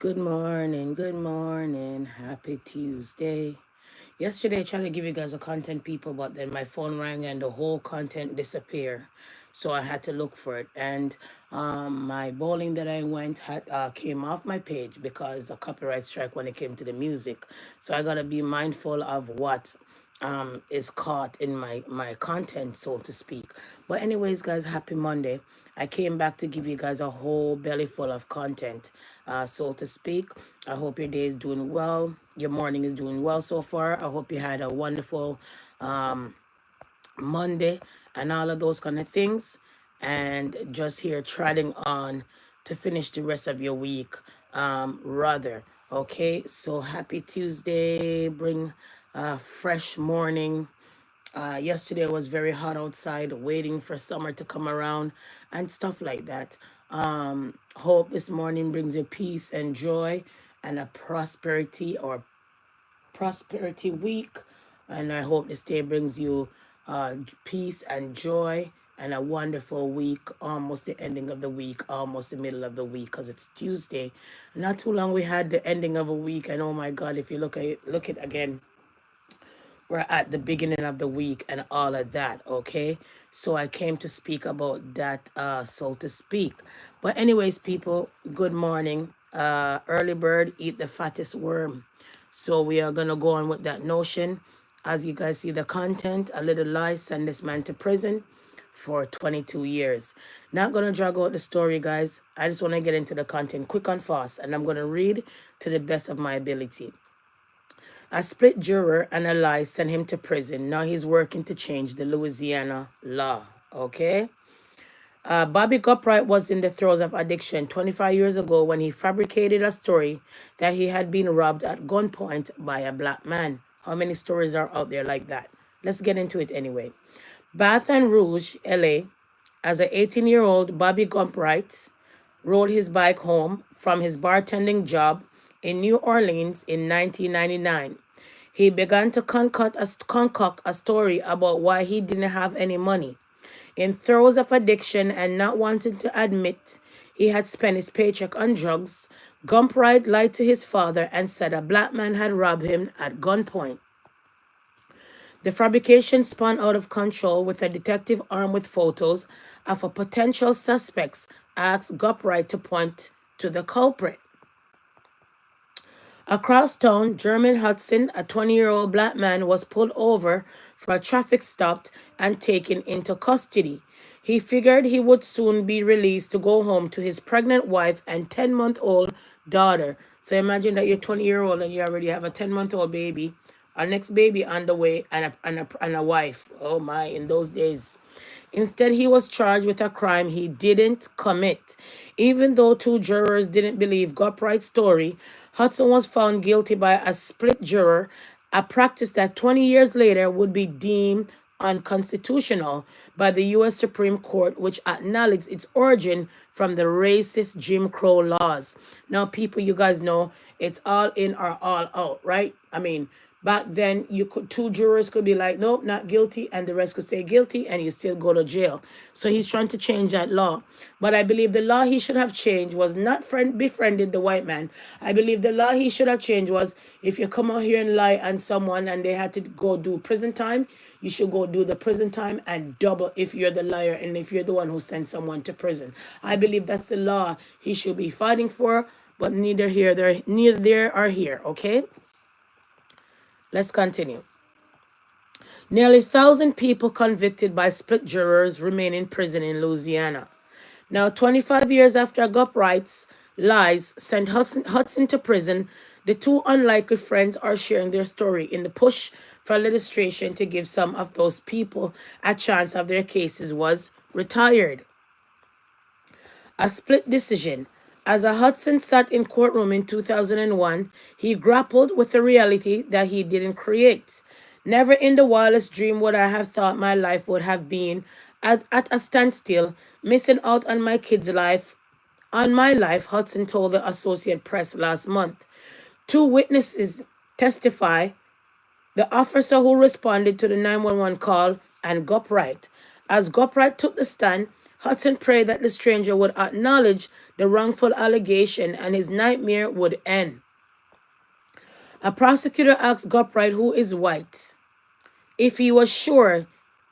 Good morning, happy Tuesday. Yesterday I tried to give you guys a content people, but then my phone rang and the whole content disappeared. So I had to look for it. And my bowling that I went had came off my page because a copyright strike when it came to the music. So I gotta be mindful of what is caught in my content, so to speak. But anyways, guys, happy Monday. I came back to give you guys a whole belly full of content, so to speak. I hope your day is doing well, your morning is doing well so far. I hope you had a wonderful Monday and all of those kind of things, and just here treading on to finish the rest of your week, rather. Okay, so happy Tuesday. Bring a fresh morning. Yesterday was very hot outside, waiting for summer to come around and stuff like that. Hope this morning brings you peace and joy and a prosperity week. And I hope this day brings you peace and joy and a wonderful week, almost the ending of the week, almost the middle of the week, because it's Tuesday. Not too long we had the ending of a week, and oh my God, if you look at again, we're at the beginning of the week and all of that. Okay, so I came to speak about that, so to speak. But anyways, people, good morning. Early bird eat the fattest worm. So we are gonna go on with that notion. As you guys see the content, a little lie send this man to prison for 22 years. Not gonna drag out the story, guys. I just want to get into the content quick and fast, and I'm gonna read to the best of my ability. A split juror and a lie sent him to prison. Now he's working to change the Louisiana law. Okay? Bobby Gopright was in the throes of addiction 25 years ago when he fabricated a story that he had been robbed at gunpoint by a black man. How many stories are out there like that? Let's get into it anyway. Baton Rouge, LA, as an 18-year-old, Bobby Gopright rode his bike home from his bartending job in New Orleans in 1999. He began to concoct a story about why he didn't have any money. In throes of addiction and not wanting to admit he had spent his paycheck on drugs, Gumpright lied to his father and said a black man had robbed him at gunpoint. The fabrication spun out of control with a detective armed with photos of a potential suspects asked Gumpright to point to the culprit. Across town, German Hudson, a 20-year-old black man, was pulled over for a traffic stop and taken into custody. He figured he would soon be released to go home to his pregnant wife and 10-month-old daughter. So imagine that you're 20-year-old and you already have a 10-month-old baby, a next baby on the way, and a wife. Oh my, in those days. Instead, he was charged with a crime he didn't commit. Even though two jurors didn't believe Gopright's story, Hudson was found guilty by a split juror, a practice that 20 years later would be deemed unconstitutional by the U.S. Supreme Court, which acknowledged its origin from the racist Jim Crow laws. Now, people, you guys know it's all in or all out, right? I mean, back then, two jurors could be like, nope, not guilty, and the rest could say guilty, and you still go to jail. So he's trying to change that law. But I believe the law he should have changed was not befriended the white man. I believe the law he should have changed was if you come out here and lie on someone and they had to go do prison time, you should go do the prison time and double if you're the liar and if you're the one who sent someone to prison. I believe that's the law he should be fighting for, but neither there or here, okay? Let's continue. Nearly 1,000 people convicted by split jurors remain in prison in Louisiana. Now, 25 years after Gopright's lies sent Hudson to prison, the two unlikely friends are sharing their story in the push for legislation to give some of those people a chance of their cases was retired. A split decision. As a Hudson sat in courtroom in 2001, he grappled with the reality that he didn't create. Never in the wildest dream would I have thought my life would have been at a standstill, missing out on my kid's life. On my life, Hudson told the Associated Press last month. Two witnesses testify, the officer who responded to the 911 call and Gopright. As Gopright took the stand, Hudson prayed that the stranger would acknowledge the wrongful allegation and his nightmare would end. A prosecutor asked Gopright, who is white, if he was sure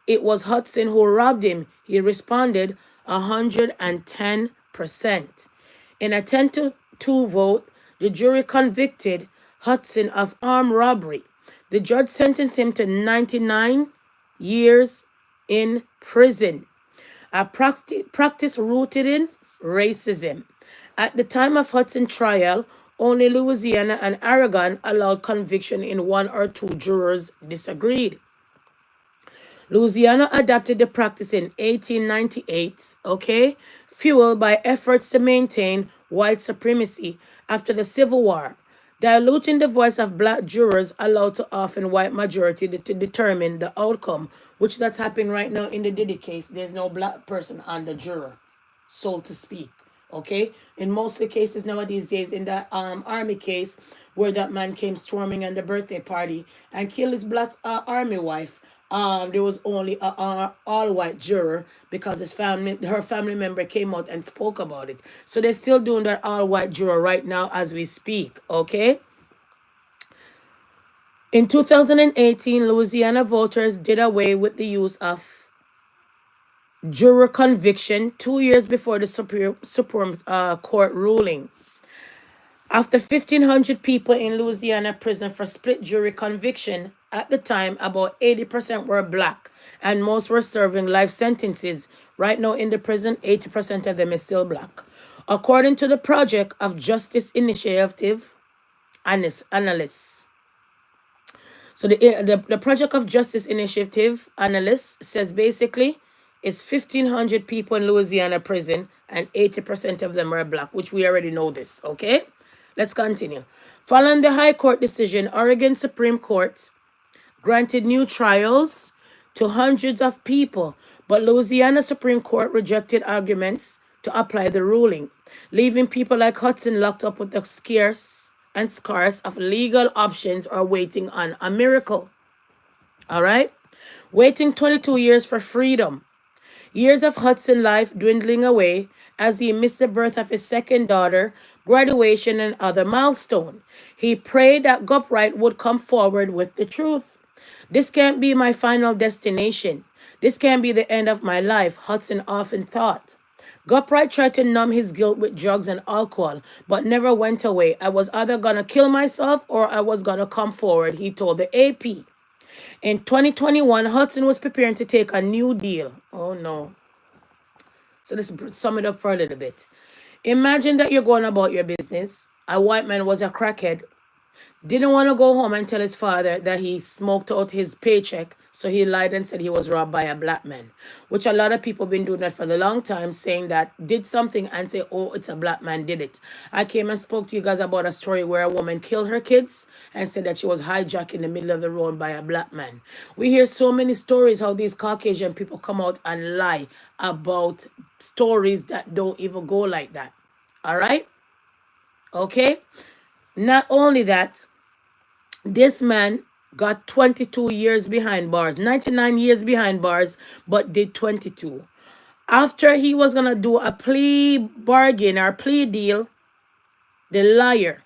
it was Hudson who robbed him. He responded 110%. In a 10-2 vote, the jury convicted Hudson of armed robbery. The judge sentenced him to 99 years in prison, a practice rooted in racism. At the time of Hudson's trial, only Louisiana and Oregon allowed conviction in one or two jurors disagreed. Louisiana adopted the practice in 1898, fueled by efforts to maintain white supremacy after the Civil War, diluting the voice of black jurors allowed to often white majority to determine the outcome, which that's happening right now in the Diddy case. There's no black person on the juror, so to speak. Okay, in most of the cases nowadays days, in that army case where that man came storming at the birthday party and killed his black army wife, there was only a all white juror because her family member came out and spoke about it. So they're still doing that all white juror right now as we speak. Okay. In 2018, Louisiana voters did away with the use of juror conviction 2 years before the Supreme Court ruling. After 1,500 people in Louisiana prison for split jury conviction, at the time, about 80% were black, and most were serving life sentences. Right now in the prison, 80% of them is still black. According to the Project of Justice Initiative analysts. So the Project of Justice Initiative analyst says basically it's 1,500 people in Louisiana prison and 80% of them are black, which we already know this, okay? Let's continue. Following the High Court decision, Oregon Supreme Court granted new trials to hundreds of people, but Louisiana Supreme Court rejected arguments to apply the ruling, leaving people like Hudson locked up with the scarce of legal options or waiting on a miracle. All right? Waiting 22 years for freedom. Years of Hudson life dwindling away as he missed the birth of his second daughter, graduation, and other milestone. He prayed that Gopright would come forward with the truth. This can't be my final destination. This can't be the end of my life, Hudson often thought. Gopright tried to numb his guilt with drugs and alcohol, but never went away. I was either gonna kill myself or I was gonna come forward, he told the AP. In 2021, Hudson was preparing to take a new deal. Oh no. So let's sum it up for a little bit. Imagine that you're going about your business. A white man was a crackhead. Didn't want to go home and tell his father that he smoked out his paycheck. So he lied and said he was robbed by a black man. Which a lot of people been doing that for the long time, saying that did something and say, oh, it's a black man did it. I came and spoke to you guys about a story where a woman killed her kids and said that she was hijacked in the middle of the road by a black man. We hear so many stories how these Caucasian people come out and lie about stories that don't even go like that. All right? Okay? Not only that, this man got 22 years behind bars, 99 years behind bars, but did 22. After he was going to do a plea bargain or plea deal, the liar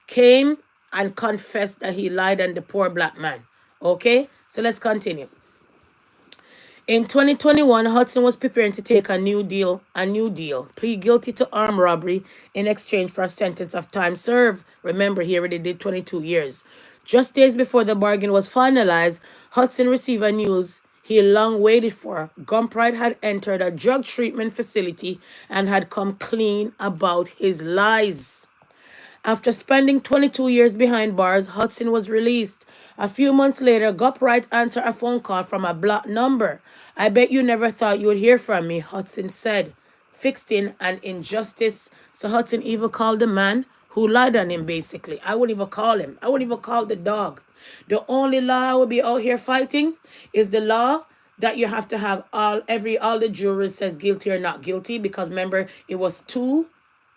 came and confessed that he lied on the poor black man. Okay, so let's continue. In 2021, Hudson was preparing to take a new deal, plead guilty to armed robbery in exchange for a sentence of time served. Remember, he already did 22 years. Just days before the bargain was finalized, Hudson received a news he long waited for. Gopright had entered a drug treatment facility and had come clean about his lies. After spending 22 years behind bars, Hudson was released. A few months later, Gopright answered a phone call from a blocked number. I bet you never thought you would hear from me, Hudson said, fixing an injustice. So Hudson even called the man who lied on him, basically. I wouldn't even call him. I wouldn't even call the dog. The only law I would be out here fighting is the law that you have to have all the jurors says guilty or not guilty, because remember, it was 2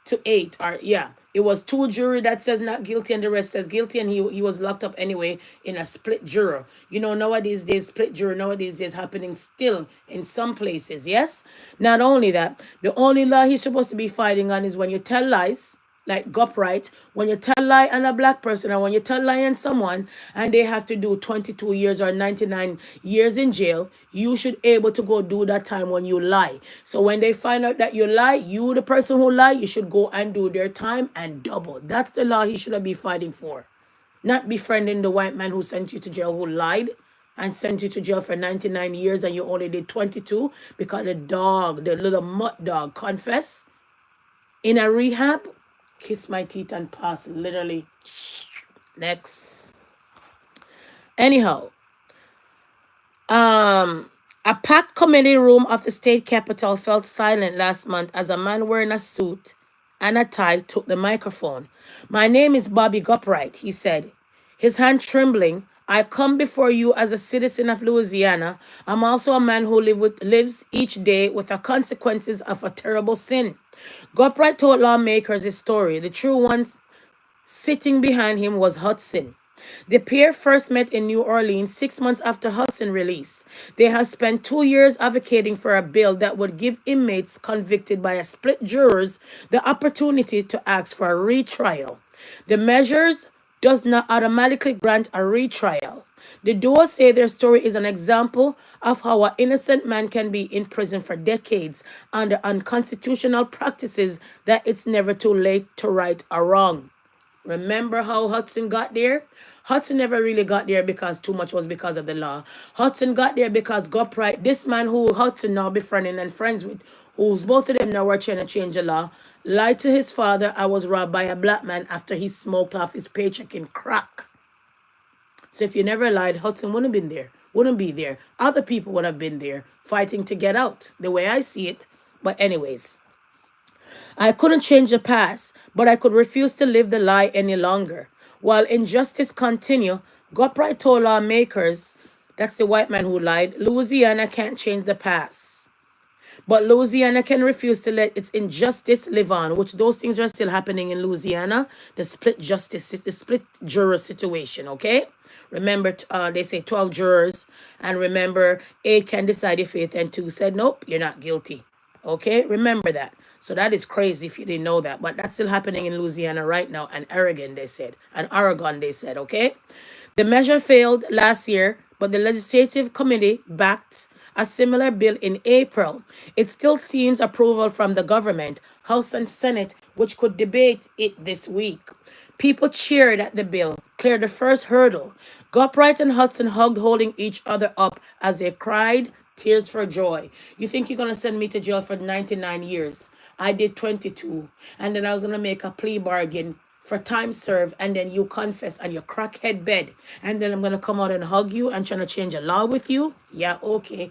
to 8, or yeah, It was two jury that says not guilty and the rest says guilty, and he was locked up anyway in a split juror. You know, nowadays days split juror nowadays days happening still in some places. Yes. Not only that, the only law he's supposed to be fighting on is when you tell lies, like Gupright, when you tell lie on a black person or when you tell lie on someone and they have to do 22 years or 99 years in jail, you should able to go do that time when you lie. So when they find out that you lie, you the person who lie, you should go and do their time and double. That's the law he should be fighting for. Not befriending the white man who sent you to jail, who lied and sent you to jail for 99 years and you only did 22 because the dog, the little mutt dog, confess in a rehab. Kiss my teeth and pass, literally. Next. Anyhow, a packed committee room of the state capitol felt silent last month as a man wearing a suit and a tie took the microphone. My name is Bobby Gupright, he said, his hand trembling. I come before you as a citizen of Louisiana. I'm also a man who lives each day with the consequences of a terrible sin. Gupright told lawmakers his story. The true one sitting behind him was Hudson. The pair first met in New Orleans 6 months after Hudson release. They have spent 2 years advocating for a bill that would give inmates convicted by a split jurors the opportunity to ask for a retrial. The measures does not automatically grant a retrial. The duo say their story is an example of how an innocent man can be in prison for decades under unconstitutional practices that it's never too late to right a wrong. Remember how Hudson got there? Hudson never really got there because too much was because of the law. Hudson got there because Gupright, this man who Hudson now befriending and friends with, who's both of them now were trying to change the law, lied to his father I was robbed by a black man after he smoked off his paycheck in crack. So if you never lied, Hudson wouldn't have been there, wouldn't be there. Other people would have been there fighting to get out, the way I see it. But anyways, I couldn't change the past, but I could refuse to live the lie any longer. While injustice continued, Gupright told lawmakers, that's the white man who lied, Louisiana can't change the past. But Louisiana can refuse to let its injustice live on, which those things are still happening in Louisiana, the split justice, the split juror situation, okay? Remember, they say 12 jurors, and remember, 8 can decide your fate, and 2 said, nope, you're not guilty, okay? Remember that. So that is crazy if you didn't know that, but that's still happening in Louisiana right now, and Oregon, they said, and Oregon, they said, okay? The measure failed last year, but the legislative committee backed a similar bill in April. It still seems approval from the government, House and Senate, which could debate it this week. People cheered at the bill, cleared the first hurdle. Gupright and Hudson hugged, holding each other up as they cried tears for joy. You think you're going to send me to jail for 99 years? I did 22. And then I was going to make a plea bargain for time served, and then you confess on your crackhead bed, and then I'm going to come out and hug you and trying to change a law with you? Yeah, okay.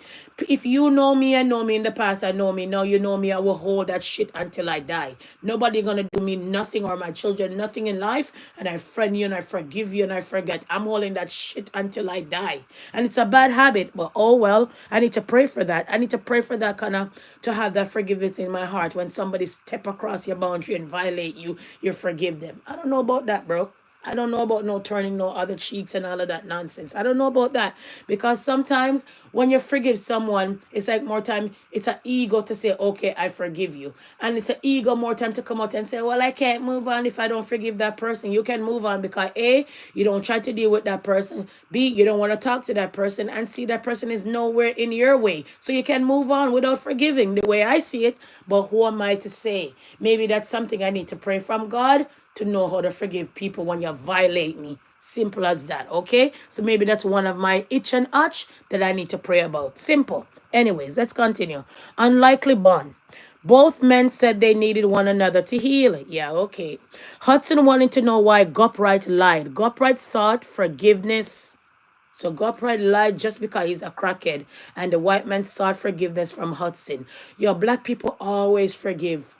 If you know me and know me in the past, I know me. Now you know me, I will hold that shit until I die. Nobody going to do me nothing or my children nothing in life, and I friend you and I forgive you and I forget. I'm holding that shit until I die. And it's a bad habit, but oh well, I need to pray for that. I need to pray for that kind of, to have that forgiveness in my heart. When somebody step across your boundary and violate you, you forgive them. I don't know about that, bro. I don't know about no turning no other cheeks and all of that nonsense. I don't know about that. Because sometimes when you forgive someone, it's like more time, it's an ego to say, okay, I forgive you. And it's an ego more time to come out and say, well, I can't move on if I don't forgive that person. You can move on because A, you don't try to deal with that person. B, you don't want to talk to that person. And C, that person is nowhere in your way. So you can move on without forgiving the way I see it. But who am I to say? Maybe that's something I need to pray from God, to know how to forgive people when you violate me. Simple as that, okay? So maybe that's one of my itch and arch that I need to pray about. Simple. Anyways, let's continue. Unlikely bond. Both men said they needed one another to heal. Yeah, okay. Hudson wanted to know why Gupright lied. Gupright sought forgiveness. So Gupright lied just because he's a crackhead. And the white man sought forgiveness from Hudson. Your black people always forgive.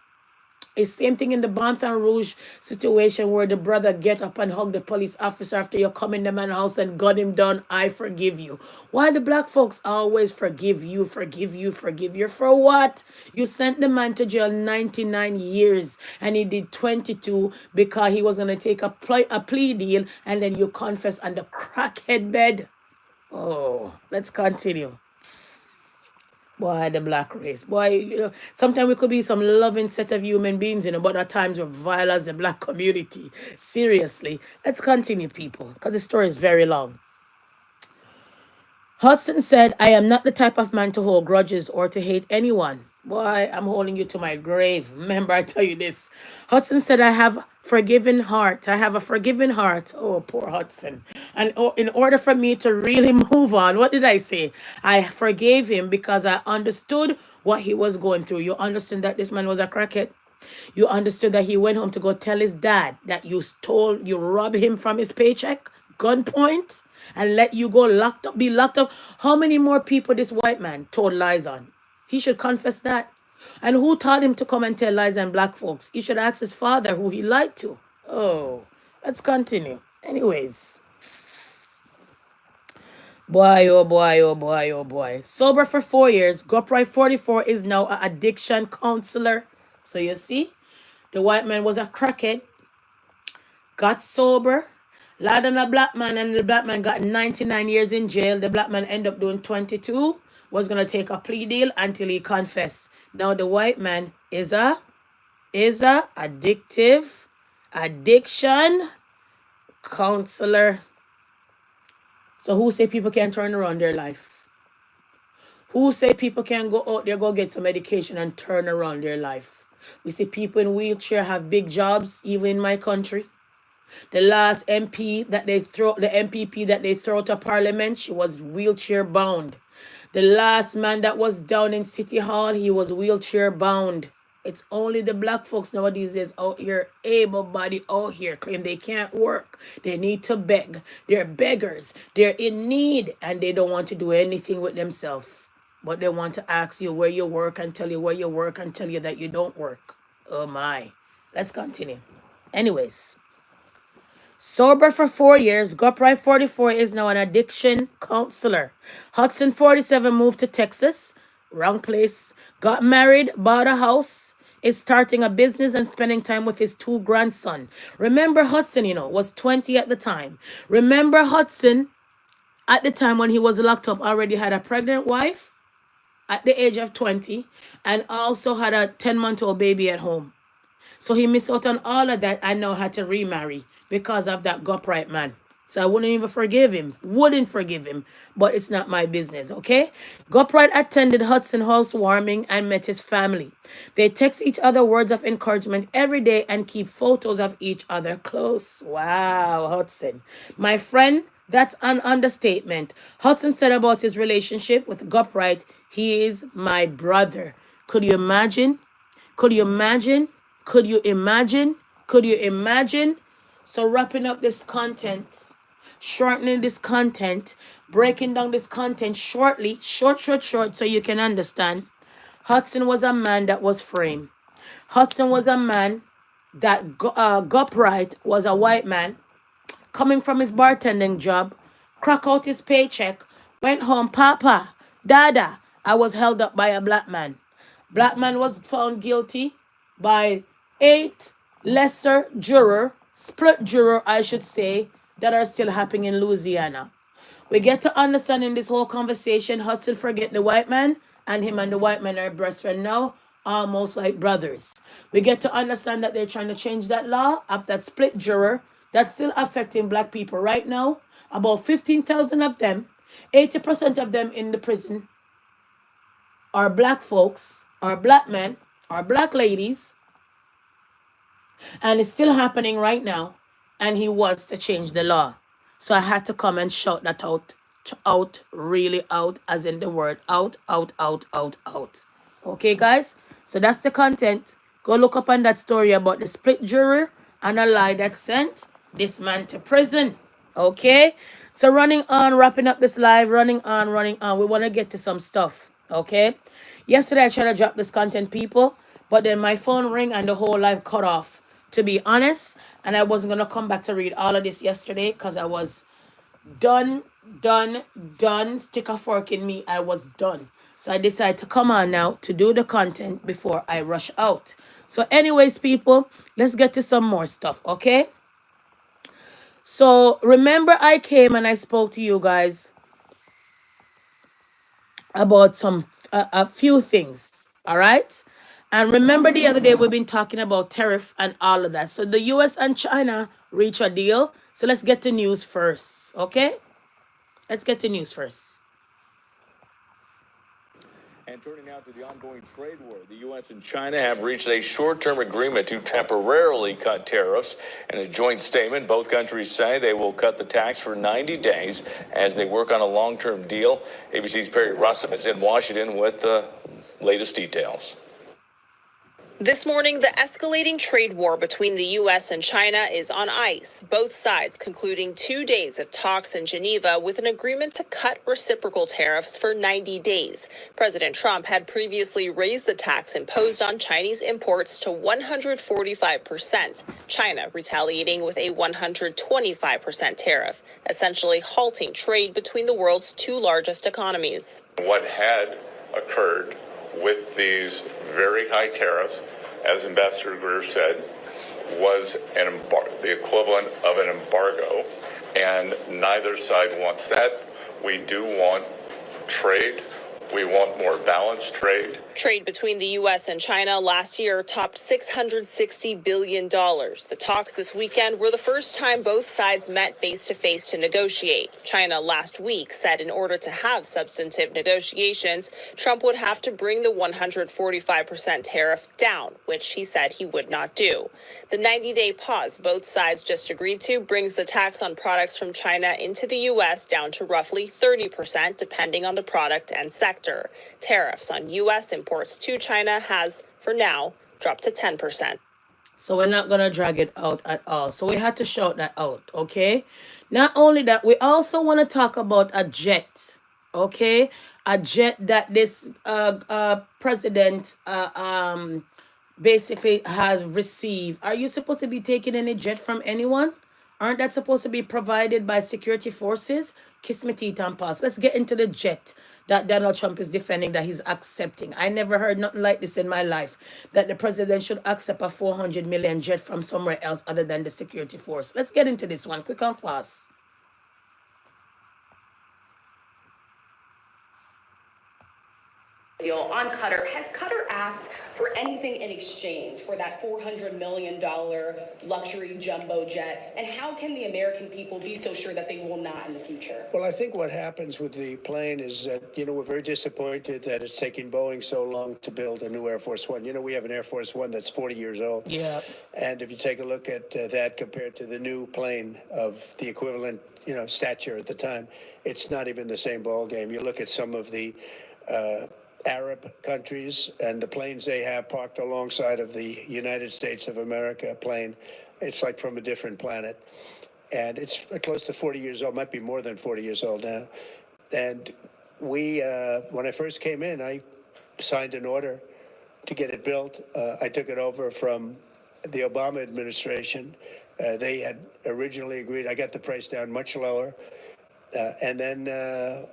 It's same thing in the Baton Rouge situation where the brother get up and hug the police officer after you come in the man's house and gun him down. I forgive you. Why the black folks always forgive you, forgive you, forgive you? For what? You sent the man to jail 99 years and he did 22 because he was going to take a plea deal, and then you confess on the crackhead bed. Oh, let's continue. Boy, the black race. Boy, sometimes we could be some loving set of human beings, but at times we're vile as the black community. Seriously. Let's continue, people, because the story is very long. Hudson said, I am not the type of man to hold grudges or to hate anyone. Boy, I'm holding you to my grave. Remember, I tell you this. Hudson said, I have forgiven heart. I have a forgiving heart. Oh, poor Hudson. And in order for me to really move on, what did I say? I forgave him because I understood what he was going through. You understand that this man was a crackhead? You understood that he went home to go tell his dad that you robbed him from his paycheck, gunpoint, and let you go be locked up. How many more people this white man told lies on? He should confess that. And who taught him to come and tell lies on black folks? He should ask his father who he lied to. Oh, let's continue. Anyways. Boy, oh boy, oh boy, oh boy. Sober for 4 years. Goprite 44 is now an addiction counselor. So you see, the white man was a crackhead, got sober, lied on a black man, and the black man got 99 years in jail. The black man ended up doing 22, was going to take a plea deal until he confessed. Now the white man is a addiction counselor. So who say people can't turn around their life? Who say people can go out there, go get some medication and turn around their life? We see people in wheelchair have big jobs, even in my country. The last MP that they throw, the MPP that they throw to parliament, she was wheelchair bound. The last man that was down in City Hall, he was wheelchair bound. It's only the black folks nowadays is out here, able-bodied out here, claim they can't work. They need to beg. They're beggars. They're in need, and they don't want to do anything with themselves. But they want to ask you where you work and tell you where you work and tell you that you don't work. Oh my. Let's continue. Anyways. Sober for 4 years, Goprite 44 is now an addiction counselor. Hudson 47 moved to Texas. Wrong place. Got married, bought a house, is starting a business and spending time with his 2 grandsons. Remember Hudson, was 20 at the time. Remember Hudson, at the time when he was locked up, already had a pregnant wife at the age of 20 and also had a 10-month-old baby at home. So he missed out on all of that and now had to remarry because of that Goprite man. So I wouldn't even forgive him. Wouldn't forgive him. But it's not my business, okay? Goprite attended Hudson housewarming and met his family. They text each other words of encouragement every day and keep photos of each other close. Wow, Hudson. My friend, that's an understatement. Hudson said about his relationship with Goprite, he is my brother. Could you imagine? Could you imagine? Could you imagine? Could you imagine? So wrapping up this content, shortening this content, breaking down this content shortly, short, so you can understand. Hudson was a man that was framed. Hudson was a man that Goprite was a white man coming from his bartending job, crack out his paycheck, went home, Papa, Dada, I was held up by a black man. Black man was found guilty by 8 lesser juror, split juror, I should say, that are still happening in Louisiana. We get to understand in this whole conversation, Hudson forget the white man, and him and the white man are best friend now, almost like brothers. We get to understand that they're trying to change that law of that split juror that's still affecting black people right now. About 15,000 of them, 80% of them in the prison are black folks, are black men, are black ladies. And it's still happening right now. And he wants to change the law. So I had to come and shout that out, really out, as in the word out. Okay, guys? So that's the content. Go look up on that story about the split juror and a lie that sent this man to prison. Okay? So running on, wrapping up this live, running on. We want to get to some stuff. Okay? Yesterday I tried to drop this content, people. But then my phone rang and the whole live cut off, to be honest. And I wasn't going to come back to read all of this yesterday because I was done, done, done. Stick a fork in me. I was done. So I decided to come on now to do the content before I rush out. So anyways, people, let's get to some more stuff, okay? So remember I came and I spoke to you guys about a few things, all right? And remember the other day we've been talking about tariff and all of that. So the US and China reach a deal. So let's get to news first, okay? Let's get to news first. And turning now to the ongoing trade war, the U.S. and China have reached a short-term agreement to temporarily cut tariffs. In a joint statement, both countries say they will cut the tax for 90 days as they work on a long-term deal. ABC's Perry Russum is in Washington with the latest details. This morning, the escalating trade war between the U.S. and China is on ice, both sides concluding 2 days of talks in Geneva with an agreement to cut reciprocal tariffs for 90 days. President Trump had previously raised the tax imposed on Chinese imports to 145%, China retaliating with a 125% tariff, essentially halting trade between the world's two largest economies. What had occurred with these very high tariffs, as Ambassador Greer said, was the equivalent of an embargo, and neither side wants that. We do want trade. We want more balanced trade. Trade between the U.S. and China last year topped $660 billion. The talks this weekend were the first time both sides met face-to-face to negotiate. China last week said in order to have substantive negotiations, Trump would have to bring the 145% tariff down, which he said he would not do. The 90-day pause both sides just agreed to brings the tax on products from China into the U.S. down to roughly 30%, depending on the product and sector. Tariffs on U.S. imports to China has, for now, dropped to 10%. So we're not going to drag it out at all. So we had to shout that out, okay? Not only that, we also want to talk about a jet, okay? A jet that this president basically has received. Are you supposed to be taking any jet from anyone? Aren't that supposed to be provided by security forces? Kiss me teeth and pass. Let's get into the jet that Donald Trump is defending, that he's accepting. I never heard nothing like this in my life, that the president should accept a 400 million jet from somewhere else other than the security force. Let's get into this one quick and fast. Deal on Qatar. Has Qatar asked for anything in exchange for that $400 million luxury jumbo jet? And how can the American people be so sure that they will not in the future? Well, I think what happens with the plane is that, we're very disappointed that it's taking Boeing so long to build a new Air Force One. We have an Air Force One that's 40 years old. Yeah. And if you take a look at that compared to the new plane of the equivalent, stature at the time, it's not even the same ball game. You look at some of the Arab countries and the planes they have parked alongside of the United States of America plane. It's like from a different planet. And it's close to 40 years old, might be more than 40 years old now. And we, when I first came in, I signed an order to get it built. I took it over from the Obama administration. They had originally agreed. I got the price down much lower. And then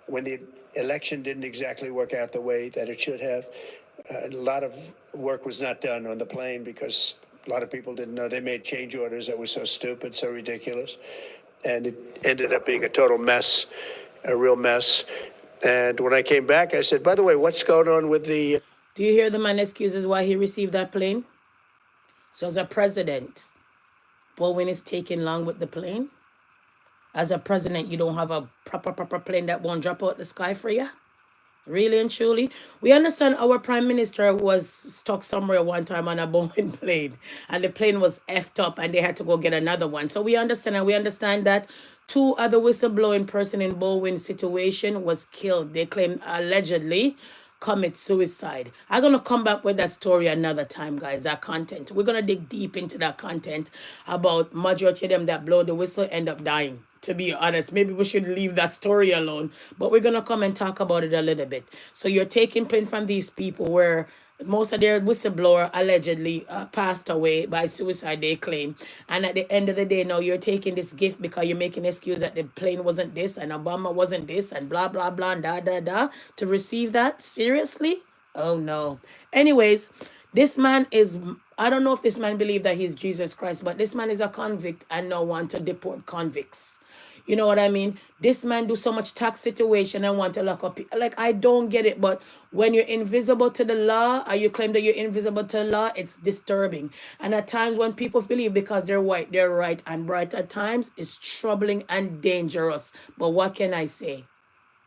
when the election didn't exactly work out the way that it should have, a lot of work was not done on the plane because a lot of people didn't know. They made change orders that were so stupid, so ridiculous. And it ended up being a total mess, a real mess. And when I came back, I said, by the way, what's going on with the... Do you hear the man excuses why he received that plane? So as a president, Boeing is taking long with the plane? As a president, you don't have a proper plane that won't drop out the sky for you? Really and truly? We understand our prime minister was stuck somewhere one time on a Boeing plane, and the plane was effed up and they had to go get another one. So we understand, and we understand that 2 other whistleblowing person in Boeing situation was killed. They claim allegedly commit suicide. I'm going to come back with that story another time, guys, that content. We're going to dig deep into that content about majority of them that blow the whistle end up dying. To be honest, maybe we should leave that story alone, but we're going to come and talk about it a little bit. So you're taking plane from these people where Most of their whistleblower allegedly passed away by suicide, they claim. And at the end of the day, now you're taking this gift because you're making an excuse that the plane wasn't this and Obama wasn't this and blah, blah, blah, and da, da, da. To receive that? Seriously? Oh, no. Anyways, this man is, I don't know if this man believe that he's Jesus Christ, but this man is a convict and now want to deport convicts. You know what I mean? This man do so much tax situation and want to lock up. Like, I don't get it. But when you're invisible to the law, or you claim that you're invisible to the law, it's disturbing. And at times when people believe because they're white, they're right and bright at times, it's troubling and dangerous. But what can I say?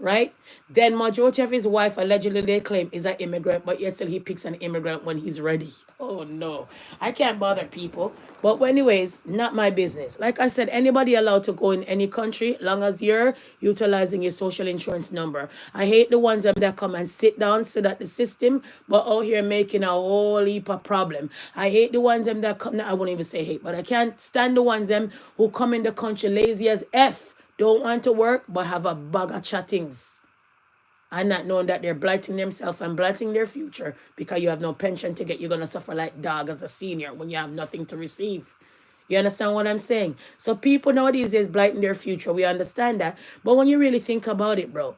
Right? Then majority of his wife allegedly they claim is an immigrant, but yet still he picks an immigrant when he's ready. Oh no, I can't bother people. But anyways, not my business. Like I said, anybody allowed to go in any country long as you're utilizing your social insurance number. I hate the ones that come and sit down, sit at the system, but out here making a whole heap of problem. I hate the ones that come. I won't even say hate, but I can't stand the ones who come in the country lazy as F. Don't want to work, but have a bag of chattings. And not knowing that they're blighting themselves and blighting their future because you have no pension to get. You're going to suffer like dog as a senior when you have nothing to receive. You understand what I'm saying? So people nowadays is blighting their future. We understand that. But when you really think about it, bro,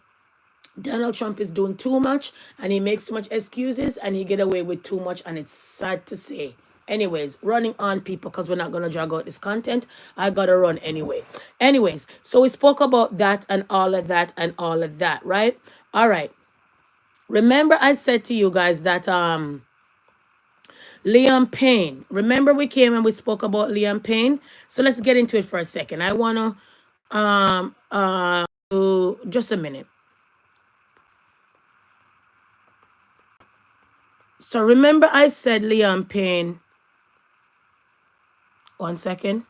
Donald Trump is doing too much and he makes too much excuses and he get away with too much, and it's sad to say. Anyways, running on people because we're not going to drag out this content. I got to run anyway. Anyways, so we spoke about that and all of that and all of that, right? All right. Remember I said to you guys that Liam Payne. Remember we came and we spoke about Liam Payne? So let's get into it for a second. I want to just a minute. So remember I said Liam Payne. One second.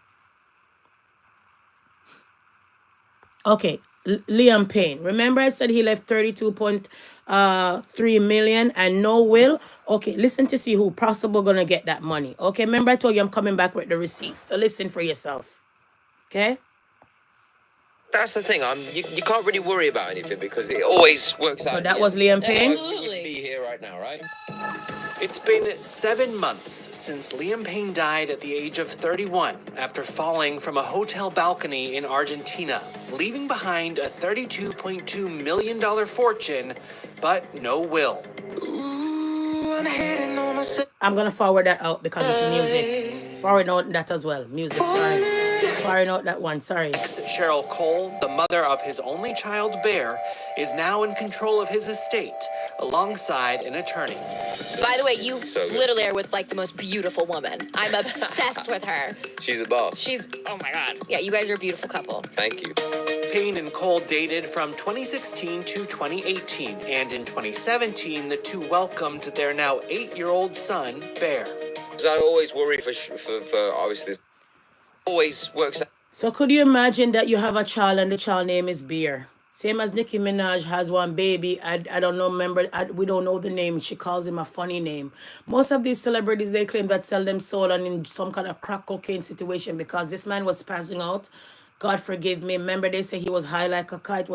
Okay, Liam Payne. Remember I said he left 32.3 million and no will? Okay, listen to see who possible gonna get that money. Okay, remember I told you I'm coming back with the receipts. So listen for yourself. Okay? That's the thing. You can't really worry about anything because it always works out. So that was Liam Payne? We wouldn't be here right now, right? It's been 7 months since Liam Payne died at the age of 31 after falling from a hotel balcony in Argentina, leaving behind a $32.2 million fortune, but no will. I'm going to forward that out because it's music. Forward out that as well. Music, sorry. Forward out that one, sorry. Cheryl Cole, the mother of his only child, Bear, is now in control of his estate, alongside an attorney. By the way, you literally are with like the most beautiful woman. I'm obsessed with her. She's a boss. Oh my God. Yeah, you guys are a beautiful couple. Thank you. Payne and Cole dated from 2016 to 2018, and in 2017, the two welcomed their now 8-year-old son, Bear. I always worry for obviously, this always works out. So could you imagine that you have a child and the child name is Bear? Same as Nicki Minaj has one baby. I don't know, we don't know the name. She calls him a funny name. Most of these celebrities, they claim that sell them soul and in some kind of crack cocaine situation because this man was passing out. God forgive me. Remember they say he was high like a kite.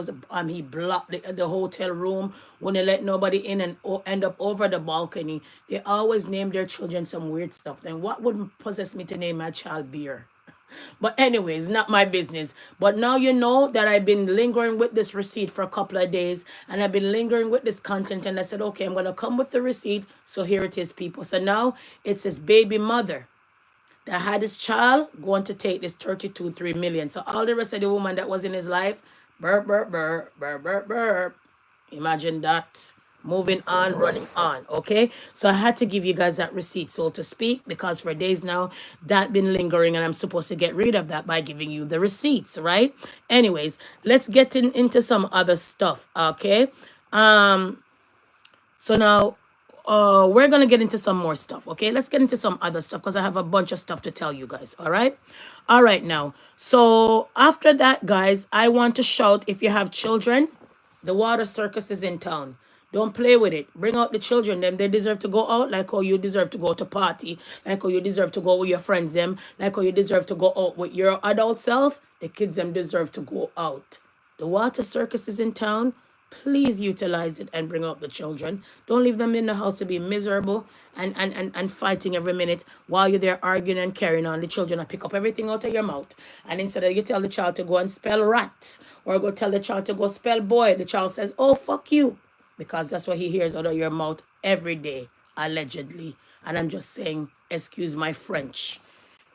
He blocked the hotel room. Wouldn't let nobody in and end up over the balcony. They always name their children some weird stuff. Then what would possess me to name my child Beer? But anyways, not my business. But now you know that I've been lingering with this receipt for a couple of days. And I've been lingering with this content. And I said, okay, I'm going to come with the receipt. So here it is, people. So now it's his baby mother that had his child going to take this 32.3 million. So all the rest of the woman that was in his life, burp, burp, burp, burp, burp, burp. Imagine that. Moving on, running on, okay? So I had to give you guys that receipt, so to speak, because for days now, that been lingering, and I'm supposed to get rid of that by giving you the receipts, right? Anyways, let's get into some other stuff, okay? So now, we're going to get into some more stuff, okay? Let's get into some other stuff because I have a bunch of stuff to tell you guys, all right? All right, now. So after that, guys, I want to shout, if you have children, the water circus is in town. Don't play with it. Bring out the children. They deserve to go out like how you deserve to go to party. Like how you deserve to go with your friends them. Like how you deserve to go out with your adult self. The kids them deserve to go out. The water circus is in town. Please utilize it and bring out the children. Don't leave them in the house to be miserable and fighting every minute while you're there arguing and carrying on. The children will pick up everything out of your mouth. And instead of you tell the child to go and spell rat or go tell the child to go spell boy, the child says, oh, fuck you. Because that's what he hears out of your mouth every day, allegedly. And I'm just saying, excuse my French.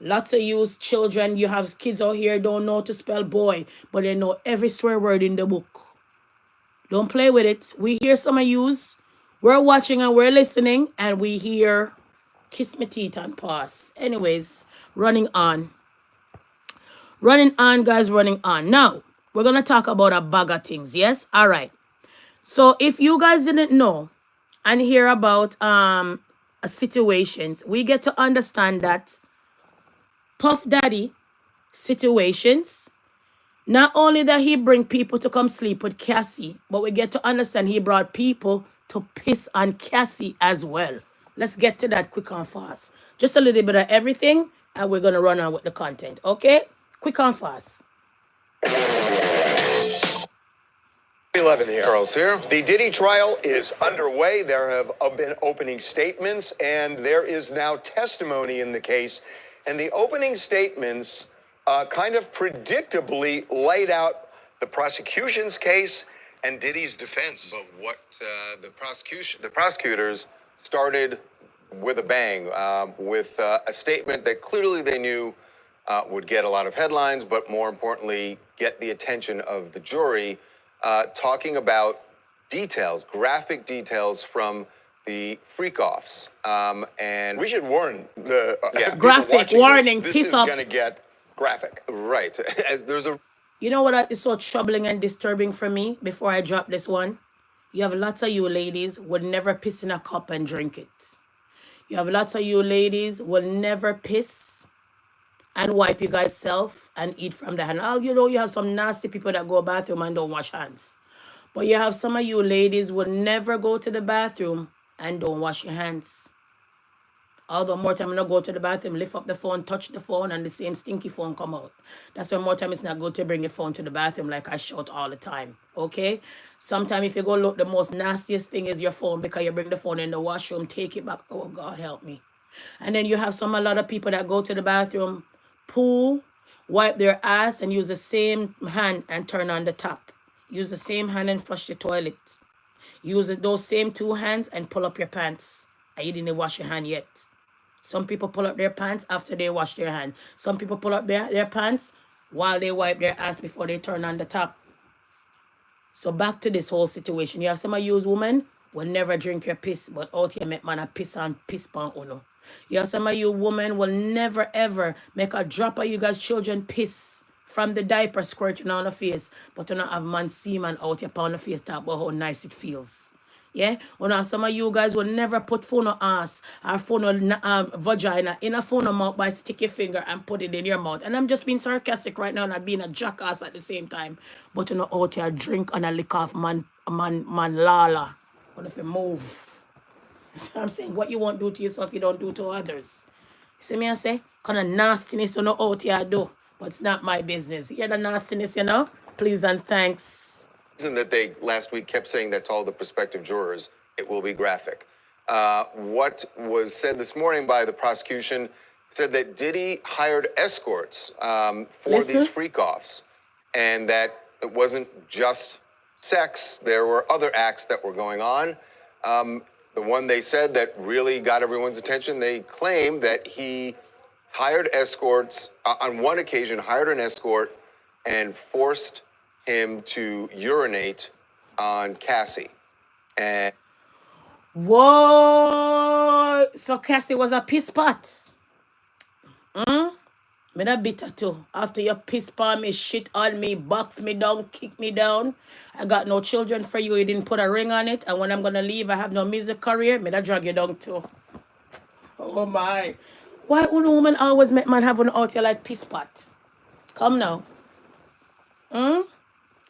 Lots of you children, you have kids out here don't know to spell boy, but they know every swear word in the book. Don't play with it. We hear some of yous. We're watching and we're listening, and we hear kiss me teeth and pass. Anyways, running on. Running on, guys, running on. Now, we're going to talk about a bag of things, yes? All right. So if you guys didn't know and hear about situations, we get to understand that Puff Daddy situations, not only that he bring people to come sleep with Cassie, but we get to understand he brought people to piss on Cassie as well. Let's get to that quick and fast. Just a little bit of everything, and we're going to run on with the content, okay? Quick and fast. 11 here. Charles here. The Diddy trial is underway. There have been opening statements, and there is now testimony in the case. And the opening statements kind of predictably laid out the prosecution's case and Diddy's defense. But what the prosecutors started with a bang, with a statement that clearly they knew would get a lot of headlines, but more importantly, get the attention of the jury, talking about details, graphic details from the freak-offs. And we should warn the graphic warning, this piss is up. Going to get graphic. Right. As there's a... You know what is so troubling and disturbing for me before I drop this one? You have lots of you ladies would never piss in a cup and drink it. You have lots of you ladies will never piss and wipe you guys self and eat from the hand. You know, you have some nasty people that go to the bathroom and don't wash hands. But you have some of you ladies will never go to the bathroom and don't wash your hands. Although more time, I'm not go to the bathroom, lift up the phone, touch the phone, and the same stinky phone come out. That's why more time it's not good to bring your phone to the bathroom like I shout all the time, okay? Sometimes if you go look, the most nastiest thing is your phone because you bring the phone in the washroom, take it back. Oh, God, help me. And then you have a lot of people that go to the bathroom, poo, wipe their ass, and use the same hand and turn on the tap. Use the same hand and flush the toilet. Use those same two hands and pull up your pants. And you didn't wash your hand yet. Some people pull up their pants after they wash their hand. Some people pull up their pants while they wipe their ass before they turn on the tap. So back to this whole situation. You have some of you women will never drink your piss, but out here make man a piss and piss pan uno. You have some of you women will never ever make a drop of you guys children piss from the diaper squirting on the face, but you don't have man semen out here on the face talk about how nice it feels. Yeah, well, some of you guys will never put phone on ass or phone on vagina in a phone on mouth by stick your finger and put it in your mouth. And I'm just being sarcastic right now and I'm being a jackass at the same time. But you know, out here drink and a lick off man lala. What if you move? So I'm saying what you won't do to yourself, you don't do to others. You see me I say? Kind of nastiness you know out here do. But it's not my business. Hear the nastiness, you know? Please and thanks. That they last week kept saying that to all the prospective jurors, it will be graphic. What was said this morning by the prosecution said that Diddy hired escorts for these freak-offs, and that it wasn't just sex. There were other acts that were going on. The one they said that really got everyone's attention, they claimed that he hired escorts, on one occasion hired an escort and forced him to urinate on Cassie. And whoa, so Cassie was a piss pot. Me that bitter too. After you piss pot me, shit on me, box me down, kick me down. I got no children for you. You didn't put a ring on it. And when I'm gonna leave, I have no music career. Me that drag you down too. Oh my. Why would a woman always make man have one out here like piss pot? Come now.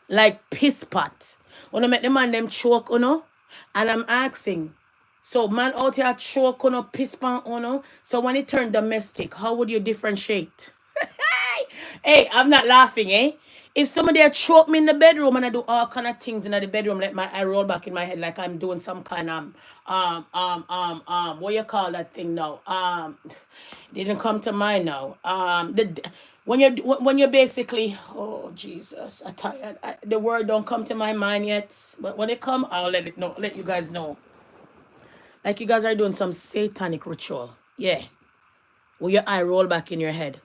Like piss pot. When I make the man them choke, you know? And I'm asking, so man out here choke, you know, piss pan, you know? So when it turned domestic, how would you differentiate? Hey, I'm not laughing, eh? If somebody had choke me in the bedroom and I do all kind of things in the bedroom, let my eye roll back in my head like I'm doing some kind of what you call that thing now? Didn't come to mind now. When you're basically, oh Jesus, I tired. The word don't come to my mind yet, but when it come, I'll let you guys know. Like you guys are doing some satanic ritual, yeah. Will your eye roll back in your head,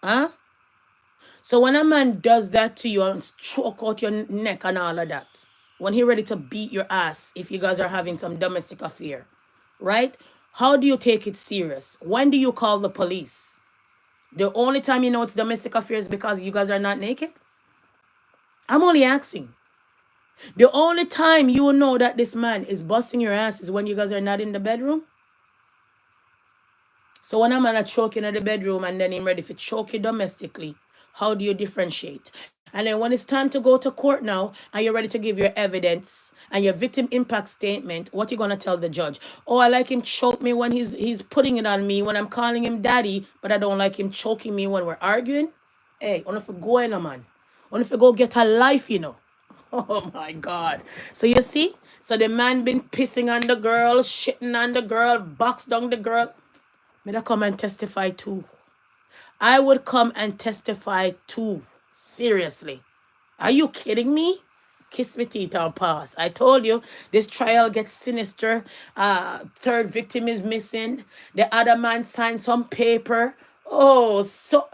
huh? So when a man does that to you and choke out your neck and all of that, when he ready to beat your ass, if you guys are having some domestic affair, right? How do you take it serious? When do you call the police? The only time you know it's domestic affair is because you guys are not naked? I'm only asking. The only time you will know that this man is busting your ass is when you guys are not in the bedroom? So when a man are choking in the bedroom and then him ready to choke you domestically, how do you differentiate? And then when it's time to go to court now and you're ready to give your evidence and your victim impact statement, what you gonna tell the judge? Oh, I like him choke me when he's putting it on me when I'm calling him daddy, but I don't like him choking me when we're arguing. Hey, only if we go in a man. Only if we go get a life, you know. Oh my God. So you see? So the man been pissing on the girl, shitting on the girl, boxed down the girl. May I come and testify too? I would come and testify too. Seriously. Are you kidding me? Kiss me teeth and pass. I told you this trial gets sinister. Third victim is missing. The other man signed some paper. Oh, so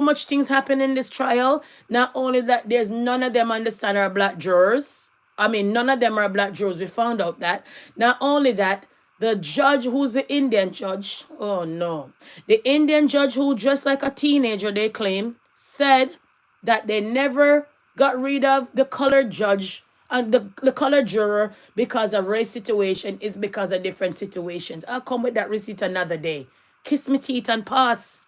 much things happen in this trial. Not only that, there's none of them understand are black jurors. I mean, none of them are black jurors. We found out that. Not only that, the judge, who's the Indian judge, oh no. The Indian judge who dressed like a teenager, they claim, said that they never got rid of the colored judge and the colored juror because of race situation is because of different situations. I'll come with that receipt another day. Kiss me teeth and pass.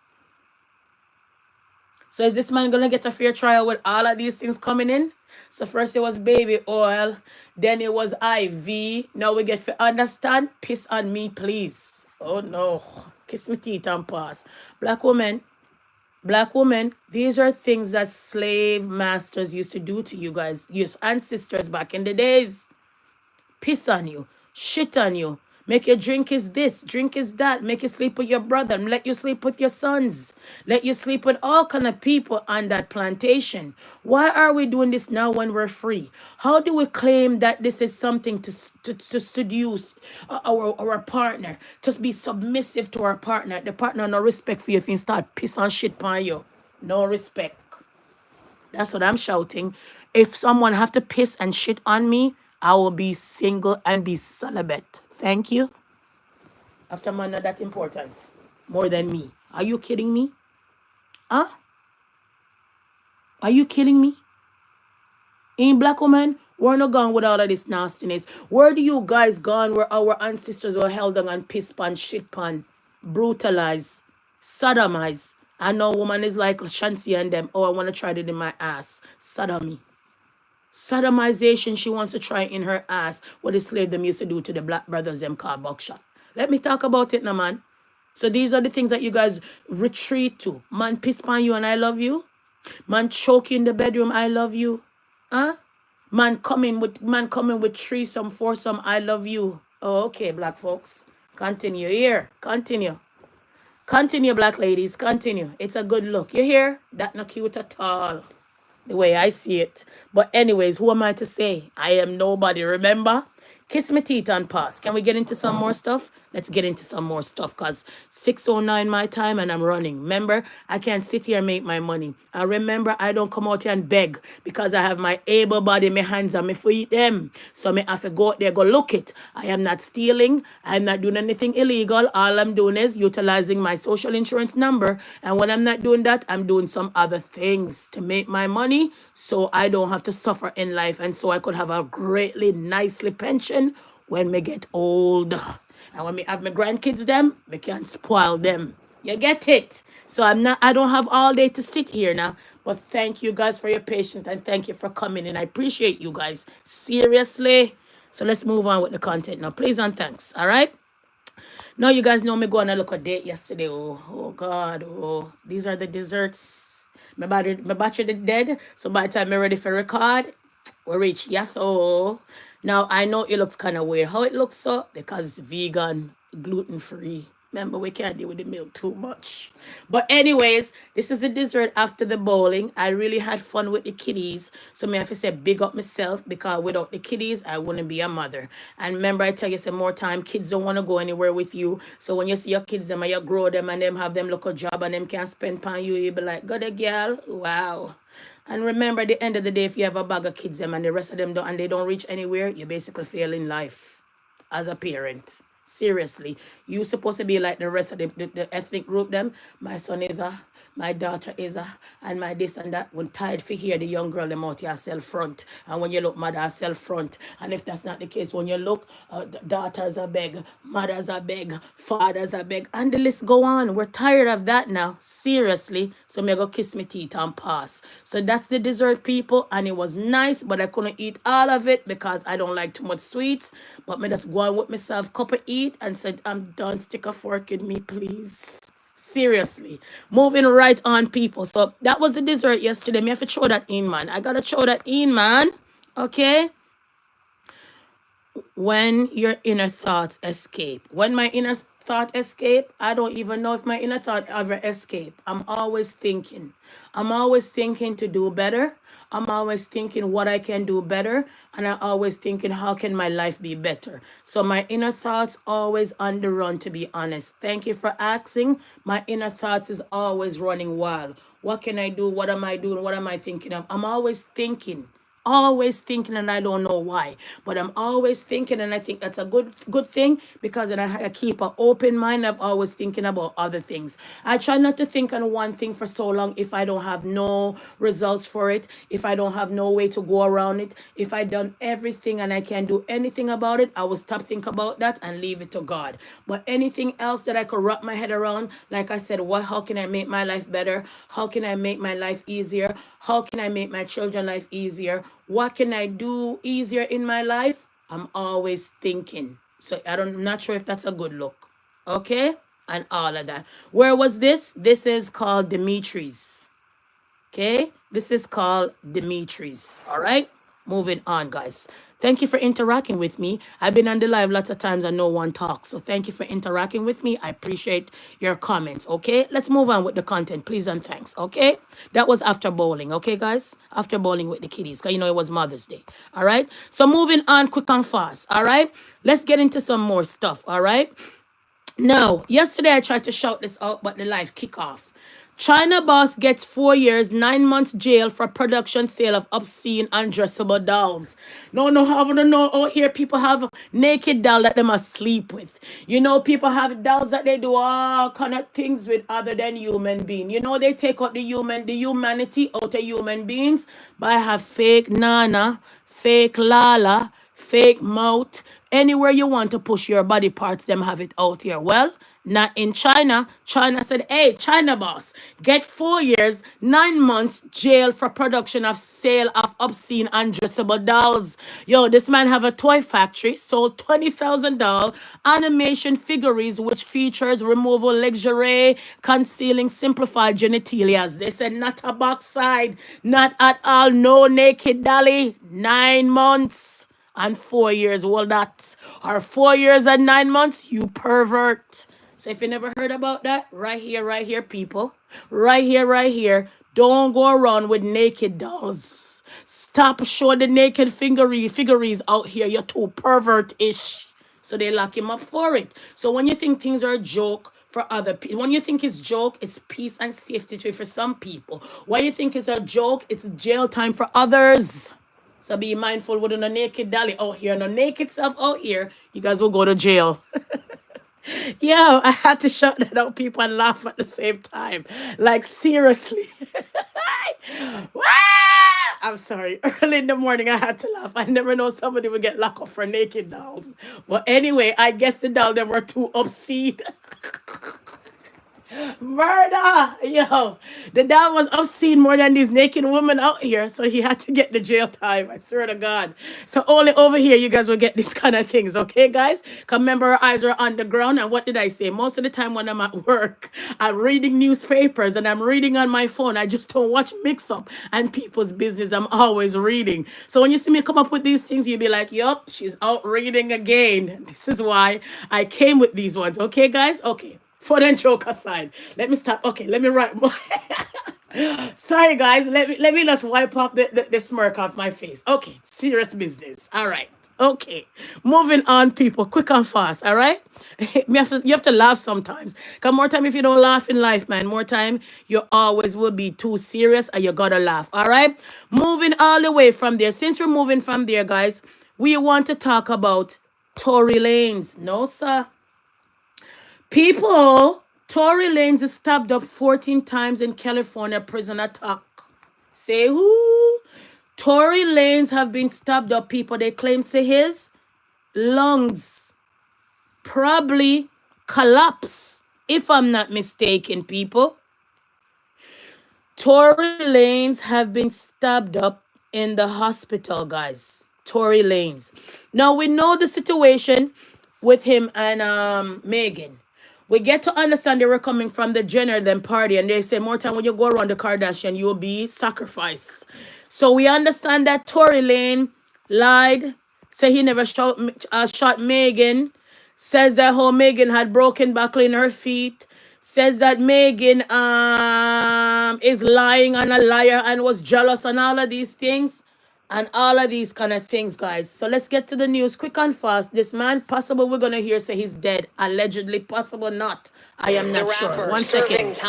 So is this man going to get a fair trial with all of these things coming in? So first it was baby oil, then it was IV. Now we get to understand, piss on me, please. Oh no, kiss me teeth and pass. Black women, these are things that slave masters used to do to you guys, your ancestors back in the days. Piss on you, shit on you, make you drink is this, drink is that, make you sleep with your brother, let you sleep with your sons, let you sleep with all kind of people on that plantation. Why are we doing this now when we're free? How do we claim that this is something to seduce our partner, to be submissive to our partner? The partner no respect for you if you start piss and shit on you. No respect. That's what I'm shouting. If someone have to piss and shit on me, I will be single and be celibate. Thank you. After man not that important. More than me. Are you kidding me? Huh? Are you kidding me? In black woman, we're not gone with all of this nastiness. Where do you guys gone where our ancestors were held down and piss pan, shit pan, brutalized, sodomized? I know woman is like Shanti and them. Oh, I want to try it in my ass. Sodomy. Sodomization, she wants to try in her ass what the slave them used to do to the black brothers them called buckshot. Let me talk about it now, man. So these are the things that you guys retreat to. Man piss pan you and I love you. Man choke you in the bedroom, I love you. Huh? Man coming with threesome, foursome, I love you. Oh, okay, black folks. Continue here. Continue. Continue, black ladies. Continue. It's a good look. You hear? That not cute at all. The way I see it. But anyways, who am I to say? I am nobody, remember? Kiss me teeth and pass. Can we get into some more stuff? Let's get into some more stuff because 6:09 my time and I'm running. Remember, I can't sit here and make my money. And remember, I don't come out here and beg because I have my able body, my hands and my feet them. So I have to go out there, go look it. I am not stealing. I'm not doing anything illegal. All I'm doing is utilizing my social insurance number. And when I'm not doing that, I'm doing some other things to make my money so I don't have to suffer in life. And so I could have a greatly, nicely pension when me get old. And when me have my grandkids them, me can spoil them. You get it? So I don't have all day to sit here now. But thank you guys for your patience and thank you for coming in. I appreciate you guys. Seriously. So let's move on with the content now. Please and thanks. All right. Now you guys know me going on a look a date yesterday. Oh God. Oh, these are the desserts. My battery dead. So by the time I'm ready for record, we reach. Yes, oh. Now I know it looks kind of weird. How it looks so? Because it's vegan, gluten free. Remember, we can't deal with the milk too much. But anyways, this is the dessert after the bowling. I really had fun with the kiddies. So me have to say big up myself because without the kiddies, I wouldn't be a mother. And remember, I tell you some more time, kids don't want to go anywhere with you. So when you see your kids, them and you grow them and them have them look a job and them can't spend on you, you be like, got a girl? Wow. And remember, at the end of the day, if you have a bag of kids them and the rest of them don't and they don't reach anywhere, you basically fail in life as a parent. Seriously, you supposed to be like the rest of the ethnic group them. My son is a, my daughter is a, and my this and that. When tired for here, the young girl them out here self front. And when you look, mother self front. And if that's not the case, when you look, daughters are beg, mothers are beg, fathers are beg. And the list go on. We're tired of that now. Seriously. So me go kiss me teeth and pass. So that's the dessert, people. And it was nice, but I couldn't eat all of it because I don't like too much sweets. But me just go on with myself, cup of eat, and said, I'm done. Stick a fork in me, please. Seriously. Moving right on, people. So that was the dessert yesterday. Me have to throw that in, man. I gotta throw that in, man. Okay? When your inner thoughts escape. When my inner thought escape, I don't even know if my inner thought ever escape. I'm always thinking. I'm always thinking to do better. I'm always thinking what I can do better. And I'm always thinking how can my life be better. So my inner thoughts always on the run, to be honest. Thank you for asking. My inner thoughts is always running wild. What can I do? What am I doing? What am I thinking of? I'm always thinking. Always thinking, and I don't know why, but I'm always thinking, and I think that's a good thing because then I keep an open mind of always thinking about other things. I try not to think on one thing for so long if I don't have no results for it, if I don't have no way to go around it, if I done everything and I can't do anything about it, I will stop thinking about that and leave it to God. But anything else that I could wrap my head around, like I said, how can I make my life better? How can I make my life easier? How can I make my children's life easier? What can I do easier in my life? I'm always thinking. So I'm not sure if that's a good look. Okay? And all of that. Where was this? This is called Dimitri's. Okay? This is called Dimitri's. All right? Moving on, guys. Thank you for interacting with me. I've been on the live lots of times and no one talks. So thank you for interacting with me. I appreciate your comments. Okay? Let's move on with the content. Please and thanks. Okay? That was after bowling. Okay, guys? After bowling with the kiddies. Because you know it was Mother's Day. All right? So moving on quick and fast. All right? Let's get into some more stuff. All right? Now, yesterday I tried to shout this out, but the live kick off. China boss gets 4 years, 9 months jail for production sale of obscene undressable dolls. No, I want to know out here people have naked doll that they must sleep with. You know, people have dolls that they do all kind of things with other than human being. You know, they take out the humanity out of human beings by have fake Nana, fake Lala, fake mouth. Anywhere you want to push your body parts, them have it out here. Well, not in China. China said, hey, China boss, get 4 years, 9 months jail for production of sale of obscene undressable dolls. Yo, this man have a toy factory, sold $20,000 animation figurines, which features removal lingerie, concealing simplified genitalias. They said, not a backside, not at all, no naked dolly, 9 months. And 4 years, well, that or 4 years and 9 months, you pervert. So if you never heard about that, right here, people, right here, don't go around with naked dolls. Stop showing the naked figurines out here. You're too pervert-ish. So they lock him up for it. So when you think things are a joke for other people, when you think it's joke, it's peace and safety for some people. When you think it's a joke, it's jail time for others. So be mindful with a naked dolly out here, no naked self out here, you guys will go to jail. Yeah, I had to shut that out, people, and laugh at the same time. Like, seriously. I'm sorry. Early in the morning, I had to laugh. I never know somebody would get locked up for naked dolls. But anyway, I guess the doll them were too obscene. Murder! Yo, the dad was obscene more than these naked women out here, so he had to get the jail time. I swear to God. So only over here you guys will get these kind of things, okay, guys? Because remember, our eyes are on the ground, and what did I say? Most of the time when I'm at work, I'm reading newspapers and I'm reading on my phone. I just don't watch mix up and people's business. I'm always reading. So when you see me come up with these things, you'll be like, yup, she's out reading again. This is why I came with these ones, okay, guys? Okay. For then joke aside, let me stop. Okay, let me write more. Sorry, guys. Let me just wipe off the smirk off my face. Okay, serious business. All right. Okay, moving on, people. Quick and fast. All right. You have to laugh sometimes. Cause more time if you don't laugh in life, man. More time you always will be too serious, and you gotta laugh. All right. Moving all the way from there. Since we're moving from there, guys, we want to talk about Tory Lanez. No, sir. People, Tory Lanez is stabbed up 14 times in California prison attack. Say who? Tory Lanez have been stabbed up, people. They claim say his lungs probably collapse, if I'm not mistaken, people. Tory Lanez have been stabbed up in the hospital, guys. Tory Lanez. Now, we know the situation with him and Megan. We get to understand they were coming from the Jenner them party, and they say more time when you go around the Kardashian, you'll be sacrificed. So we understand that Tory Lanez lied, say he never shot Megan, says that how Megan had broken buckle in her feet, says that Megan is lying and a liar and was jealous and all of these things. And all of these kind of things, guys. So let's get to the news quick and fast. This man, possible we're going to hear say he's dead. Allegedly, possible not. I am not sure. 1 second.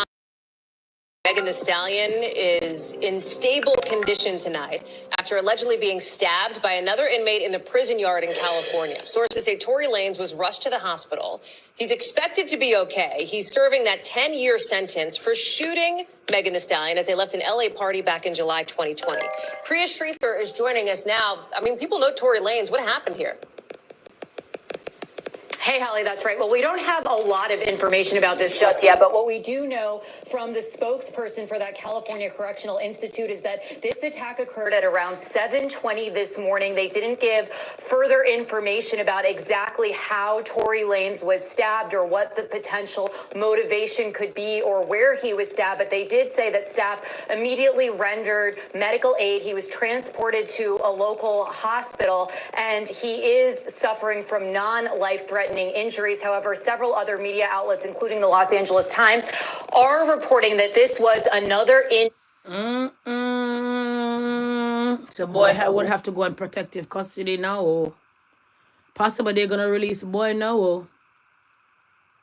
Megan Thee Stallion is in stable condition tonight after allegedly being stabbed by another inmate in the prison yard in California. Sources say Tory Lanez was rushed to the hospital. He's expected to be okay. He's serving that 10-year sentence for shooting Megan Thee Stallion as they left an LA party back in July 2020. Priya Sridhar is joining us now. I mean, people know Tory Lanez. What happened here? Hey, Holly, that's right. Well, we don't have a lot of information about this just yet, but what we do know from the spokesperson for that California Correctional Institute is that this attack occurred at around 7:20 this morning. They didn't give further information about exactly how Tory Lanez was stabbed or what the potential motivation could be or where he was stabbed, but they did say that staff immediately rendered medical aid. He was transported to a local hospital, and he is suffering from non-life-threatening injuries. However, several other media outlets, including the Los Angeles Times, are reporting that this was another So boy would have to go in protective custody now. Oh. Possible they're going to release boy now. Oh.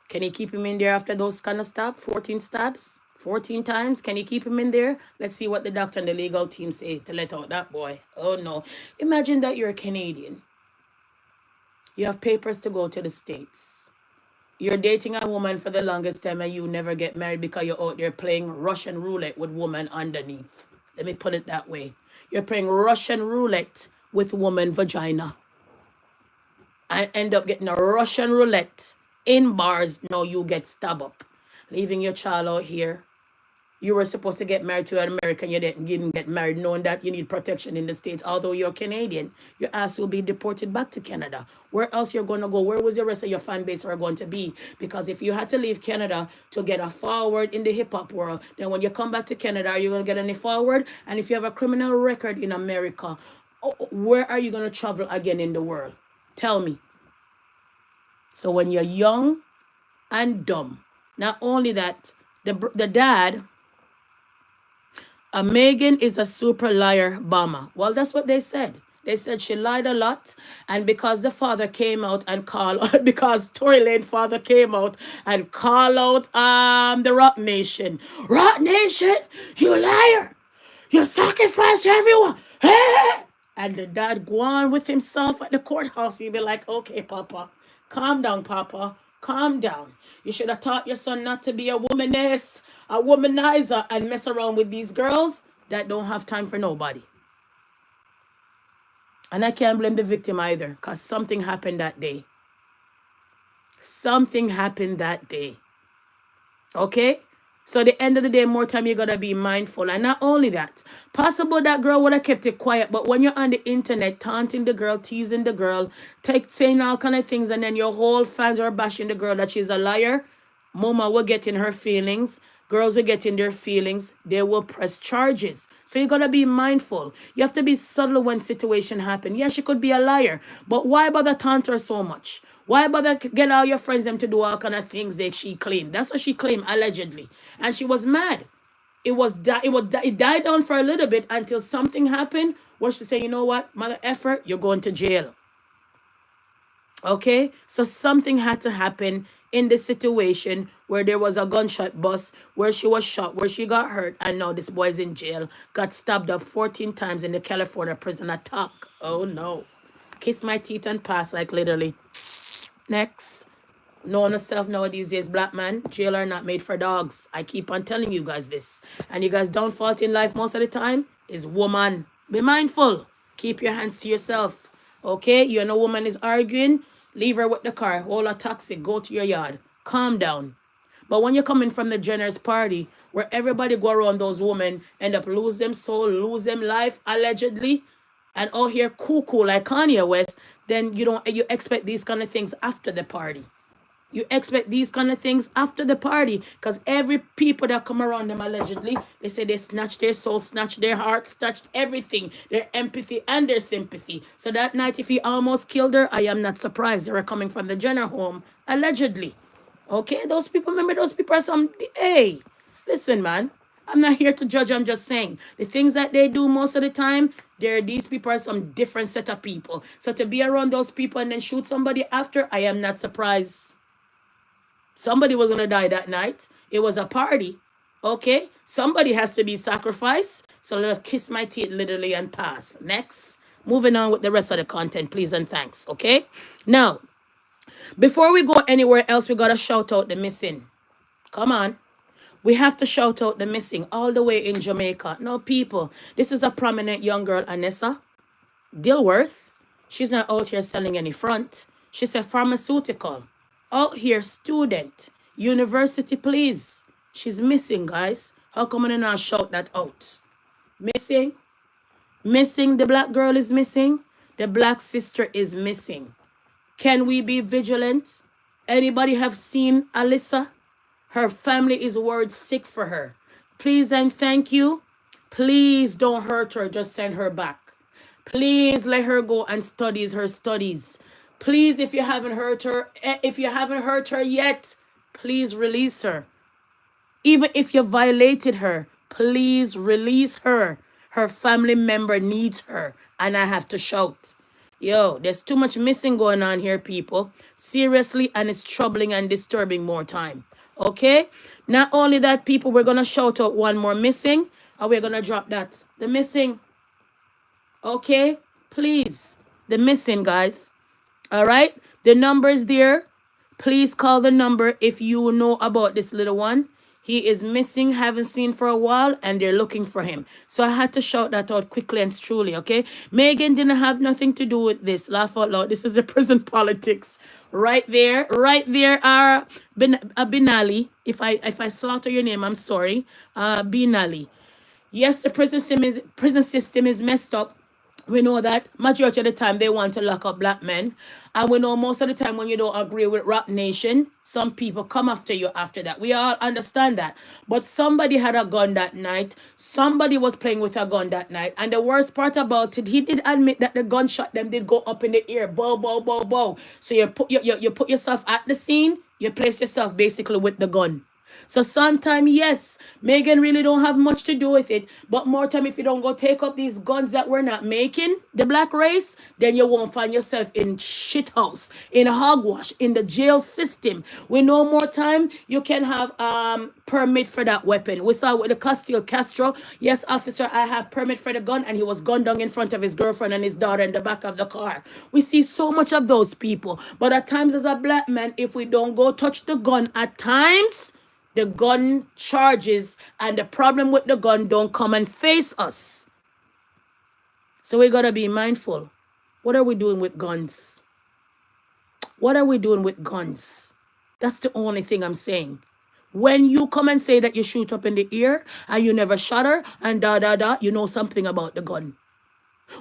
Can you keep him in there after those kind of stabs? 14 stabs? 14 times? Can you keep him in there? Let's see what the doctor and the legal team say to let out that boy. Oh no. Imagine that you're a Canadian. You have papers to go to the States. You're dating a woman for the longest time and you never get married because you're out there playing Russian roulette with woman underneath. Let me put it that way. You're playing Russian roulette with woman vagina. And end up getting a Russian roulette in bars. Now you get stabbed up. Leaving your child out here. You were supposed to get married to an American. You didn't get married knowing that you need protection in the States. Although you're Canadian, your ass will be deported back to Canada. Where else you're going to go? Where was the rest of your fan base are going to be? Because if you had to leave Canada to get a forward in the hip-hop world, then when you come back to Canada, are you going to get any forward? And if you have a criminal record in America, where are you going to travel again in the world? Tell me. So when you're young and dumb, not only that, the dad... Megan is a super liar bomber. Well, that's what they said. They said she lied a lot. And because the father came out and called, because Tory Lanez father came out and called out the Rock Nation. Rock Nation, you liar. You sacrifice everyone. Hey! And the dad go on with himself at the courthouse. He'd be like, okay, Papa, calm down, Papa. Calm down. You should have taught your son not to be a womanizer, and mess around with these girls that don't have time for nobody. And I can't blame the victim either, because something happened that day. Something happened that day. Okay? So at the end of the day, more time you gotta be mindful. And not only that, possible that girl would have kept it quiet, but when you're on the internet taunting the girl, teasing the girl, saying all kind of things, and then your whole fans are bashing the girl that she's a liar, mama will get in her feelings. Girls will get in their feelings. They will press charges. So you gotta be mindful. You have to be subtle when situation happen. Yes, she could be a liar, but why bother taunt her so much? Why bother get all your friends them to do all kind of things that she claimed? That's what she claimed allegedly, and she was mad. It died down for a little bit until something happened where she said, you know what, mother effer, you're going to jail. Okay, so something had to happen in this situation where there was a gunshot bust, where she was shot, where she got hurt, and now this boy's in jail, got stabbed up 14 times in the California prison attack. Oh no. Kiss my teeth and pass, like literally. Next. Know yourself nowadays days, black man, jail are not made for dogs. I keep on telling you guys this. And you guys downfall in life most of the time is woman. Be mindful. Keep your hands to yourself. Okay? You know woman is arguing, leave her with the car, hold a taxi, go to your yard. Calm down. But when you're coming from the generous party, where everybody go around those women, end up lose them soul, lose them life, allegedly, and all here cool like Kanye West, then you expect these kind of things after the party. You expect these kind of things after the party, because every people that come around them allegedly, they say they snatched their soul, snatched their heart, snatched everything, their empathy and their sympathy. So that night, if he almost killed her, I am not surprised. They were coming from the Jenner home, allegedly. Okay, those people, remember those people are some, hey, listen, man. I'm not here to judge, I'm just saying. The things that they do most of the time, these people are some different set of people. So to be around those people and then shoot somebody after, I am not surprised. Somebody was going to die that night. It was a party. Okay? Somebody has to be sacrificed. So let's kiss my teeth literally and pass. Next. Moving on with the rest of the content, please and thanks. Okay? Now, before we go anywhere else, we got to shout out the missing. Come on. We have to shout out the missing all the way in Jamaica. No, people. This is a prominent young girl, Anessa Dilworth. She's not out here selling any front. She's a pharmaceutical. Out here, student, university, please. She's missing, guys. How come I not shout that out? Missing. Missing. The black girl is missing. The black sister is missing. Can we be vigilant? Anybody have seen Alyssa? Her family is worried sick for her. Please and thank you. Please don't hurt her. Just send her back. Please let her go and study her studies. Please, if you haven't hurt her yet, please release her. Even if you violated her, please release her. Her family member needs her. And I have to shout. Yo, there's too much missing going on here, people. Seriously, and it's troubling and disturbing more time. Okay? Not only that, people, we're going to shout out one more missing. And we're going to drop that. The missing. Okay? Please. The missing, guys. All right, the number is there. Please call the number if you know about this little one. He is missing, haven't seen for a while, and they're looking for him. So I had to shout that out quickly and truly, okay? Megan didn't have nothing to do with this. Laugh out loud. This is the prison politics. Right there, Binali. If I slaughter your name, I'm sorry. Binali. Yes, the prison system is messed up. We know that majority of the time they want to lock up black men. And we know most of the time when you don't agree with Rap Nation, some people come after you after that. We all understand that. But somebody had a gun that night. Somebody was playing with a gun that night. And the worst part about it, he did admit that the gunshot them did go up in the air. Bow, bow, bow, bow. So you put yourself at the scene. You place yourself basically with the gun. So sometimes, yes, Megan really don't have much to do with it. But more time, if you don't go take up these guns that we're not making, the black race, then you won't find yourself in shit house, in hogwash, in the jail system. We know more time, you can have permit for that weapon. We saw with the Castillo Castro. Yes, officer, I have permit for the gun, and he was gunned down in front of his girlfriend and his daughter in the back of the car. We see so much of those people. But at times as a black man, if we don't go touch the gun at times, the gun charges and the problem with the gun don't come and face us. So we got to be mindful. What are we doing with guns? What are we doing with guns? That's the only thing I'm saying. When you come and say that you shoot up in the ear and you never shot her and da da da, you know something about the gun.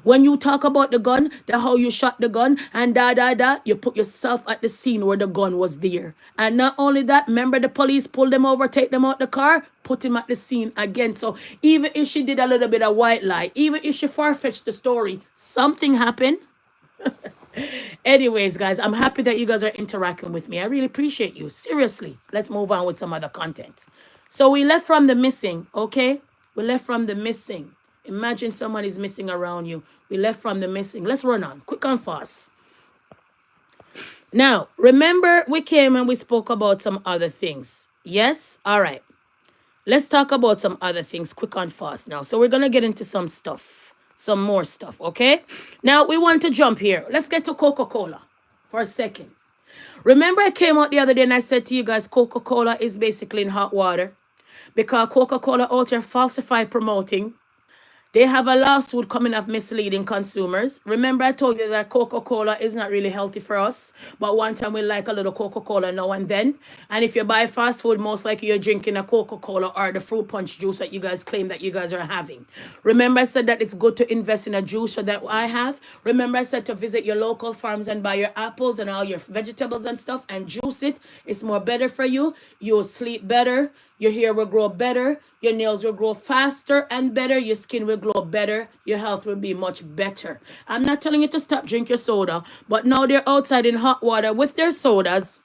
When you talk about the gun, the how you shot the gun and da da da, you put yourself at the scene where the gun was there. And not only that, remember the police pulled them over, take them out the car, put him at the scene again. So even if she did a little bit of white lie, even if she far-fetched the story, something happened. Anyways, guys, I'm happy that you guys are interacting with me. I really appreciate you. Seriously, let's move on with some other content. So we left from the missing, okay? We left from the missing. Imagine someone is missing around you. We left from the missing. Let's run on, quick and fast. Now, remember we came and we spoke about some other things. Yes? All right. Let's talk about some other things quick and fast now. So we're going to get into some stuff, some more stuff, okay? Now, we want to jump here. Let's get to Coca-Cola for a second. Remember I came out the other day and I said to you guys, Coca-Cola is basically in hot water because Coca-Cola out here falsify promoting. They have a lawsuit coming of misleading consumers. Remember I told you that Coca-Cola is not really healthy for us. But one time we like a little Coca-Cola now and then. And if you buy fast food, most likely you're drinking a Coca-Cola or the fruit punch juice that you guys claim that you guys are having. Remember I said that it's good to invest in a juice that I have. Remember I said to visit your local farms and buy your apples and all your vegetables and stuff and juice it. It's more better for you. You'll sleep better. Your hair will grow better. Your nails will grow faster and better. Your skin will glow better. Your health will be much better. I'm not telling you to stop drinking your soda, but now they're outside in hot water with their sodas,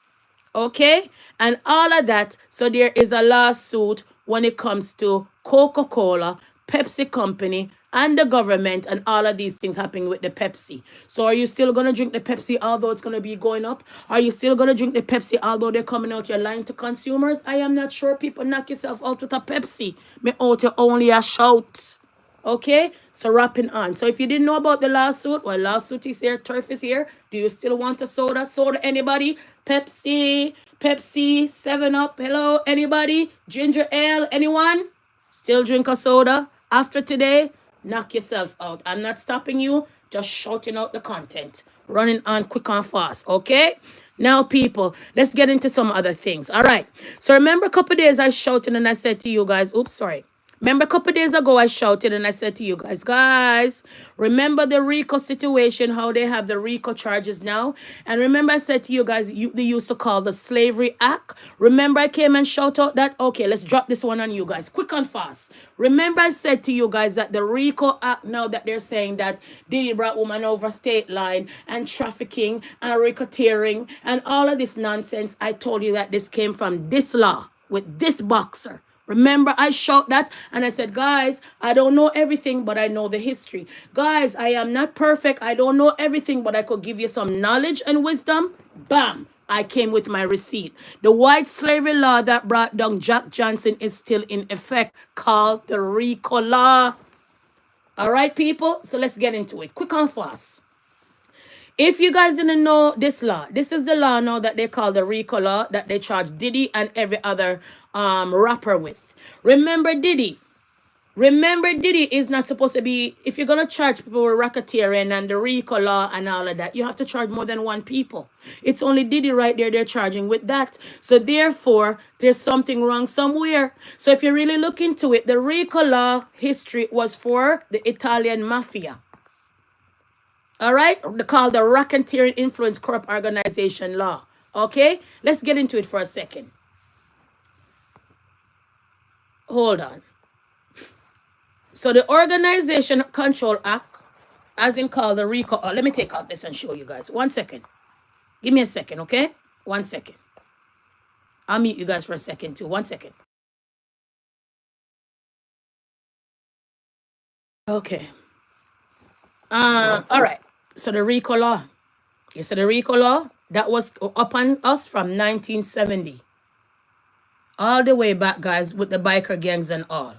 okay? And all of that. So there is a lawsuit when it comes to Coca-Cola, Pepsi Company, and the government, and all of these things happening with the Pepsi. So are you still going to drink the Pepsi although it's going to be going up? Are you still going to drink the Pepsi although they're coming out here lying to consumers? I am not sure. People, knock yourself out with a Pepsi. Me out here only a shout. Okay? So wrapping on. So if you didn't know about the lawsuit, well, lawsuit is here, turf is here. Do you still want a soda? Soda, anybody? Pepsi, 7-Up, hello, anybody? Ginger ale, anyone? Still drink a soda? After today, knock yourself out. I'm not stopping you, just shouting out the content. Running on quick and fast, okay? Now, people, let's get into some other things. All right. So remember a couple days I shouted and I said to you guys, oops, sorry. Remember a couple days ago I shouted and I said to you guys, remember the RICO situation, how they have the RICO charges now? And remember I said to you guys, they used to call the Slavery Act. Remember I came and shout out that? Okay, let's drop this one on you guys, quick and fast. Remember I said to you guys that the RICO Act, now that they're saying that Diddy brought woman over state line and trafficking and racketeering and all of this nonsense, I told you that this came from this law with this boxer. Remember, I shout that and I said, guys, I don't know everything, but I know the history. Guys, I am not perfect. I don't know everything, but I could give you some knowledge and wisdom. Bam! I came with my receipt. The white slavery law that brought down Jack Johnson is still in effect, called the RICO law. All right, people? So let's get into it. Quick and fast. If you guys didn't know this law, this is the law now that they call the RICO law that they charge Diddy and every other rapper with. Remember Diddy is not supposed to be, if you're going to charge people with racketeering and the RICO law and all of that, you have to charge more than one people. It's only Diddy right there they're charging with that. So therefore, there's something wrong somewhere. So if you really look into it, the RICO law history was for the Italian mafia. All right, they call the Racketeering Influence Corp Organization law. Okay, let's get into it for a second. Hold on. So the Organization Control Act, as in called the RICO. Let me take out this and show you guys. 1 second. Give me a second, okay? 1 second. I'll mute you guys for a second too. 1 second. Okay. All right. So the RICO law. You said the RICO law that was upon us from 1970. All the way back, guys, with the biker gangs and all.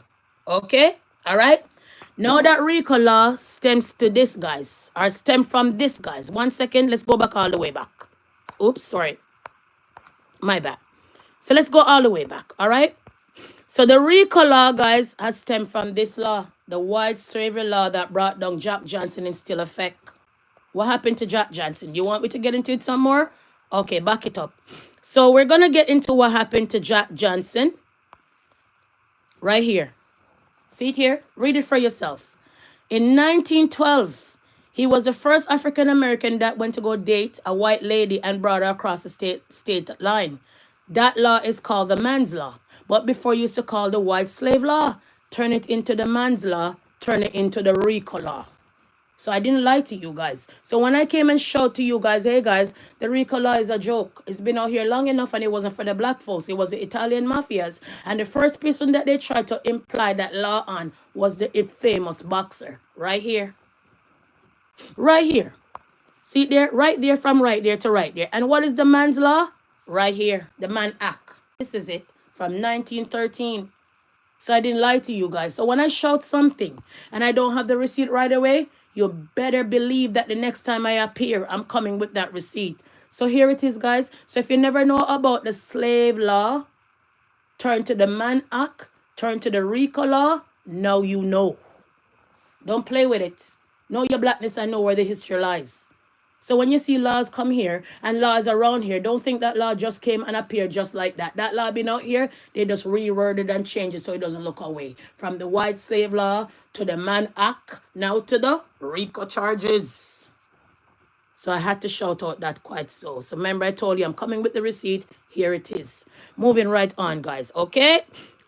Okay? All right? Now that RICO law stems to this, guys, or stem from this, guys. 1 second. Let's go back all the way back. Oops, sorry. My bad. So let's go all the way back. All right? So the RICO law, guys, has stemmed from this law. The white slavery law that brought down Jack Johnson in still effect. What happened to Jack Johnson? You want me to get into it some more? Okay, back it up. So we're going to get into what happened to Jack Johnson right here. See it here? Read it for yourself. In 1912, he was the first African American that went to go date a white lady and brought her across the state line. That law is called the man's law. But before you used to call the white slave law, turn it into the man's law, turn it into the RICO law. So I didn't lie to you guys. So when I came and showed to you guys, hey guys, the RICO law is a joke. It's been out here long enough and it wasn't for the black folks. It was the Italian mafias. And the first person that they tried to imply that law on was the famous boxer. Right here. Right here. See it there? Right there from right there to right there. And what is the man's law? Right here. The Mann Act. This is it. From 1913. So I didn't lie to you guys. So when I shout something and I don't have the receipt right away, you better believe that the next time I appear, I'm coming with that receipt. So here it is, guys. So if you never know about the slave law, turn to the Mann Act, turn to the RICO law. Now you know. Don't play with it. Know your blackness and know where the history lies. So when you see laws come here and laws around here, don't think that law just came and appeared just like that. That law been out here, they just reworded and changed it so it doesn't look away. From the white slave law to the Mann Act, now to the RICO charges. So I had to shout out that quite so. So remember I told you I'm coming with the receipt. Here it is. Moving right on, guys. Okay?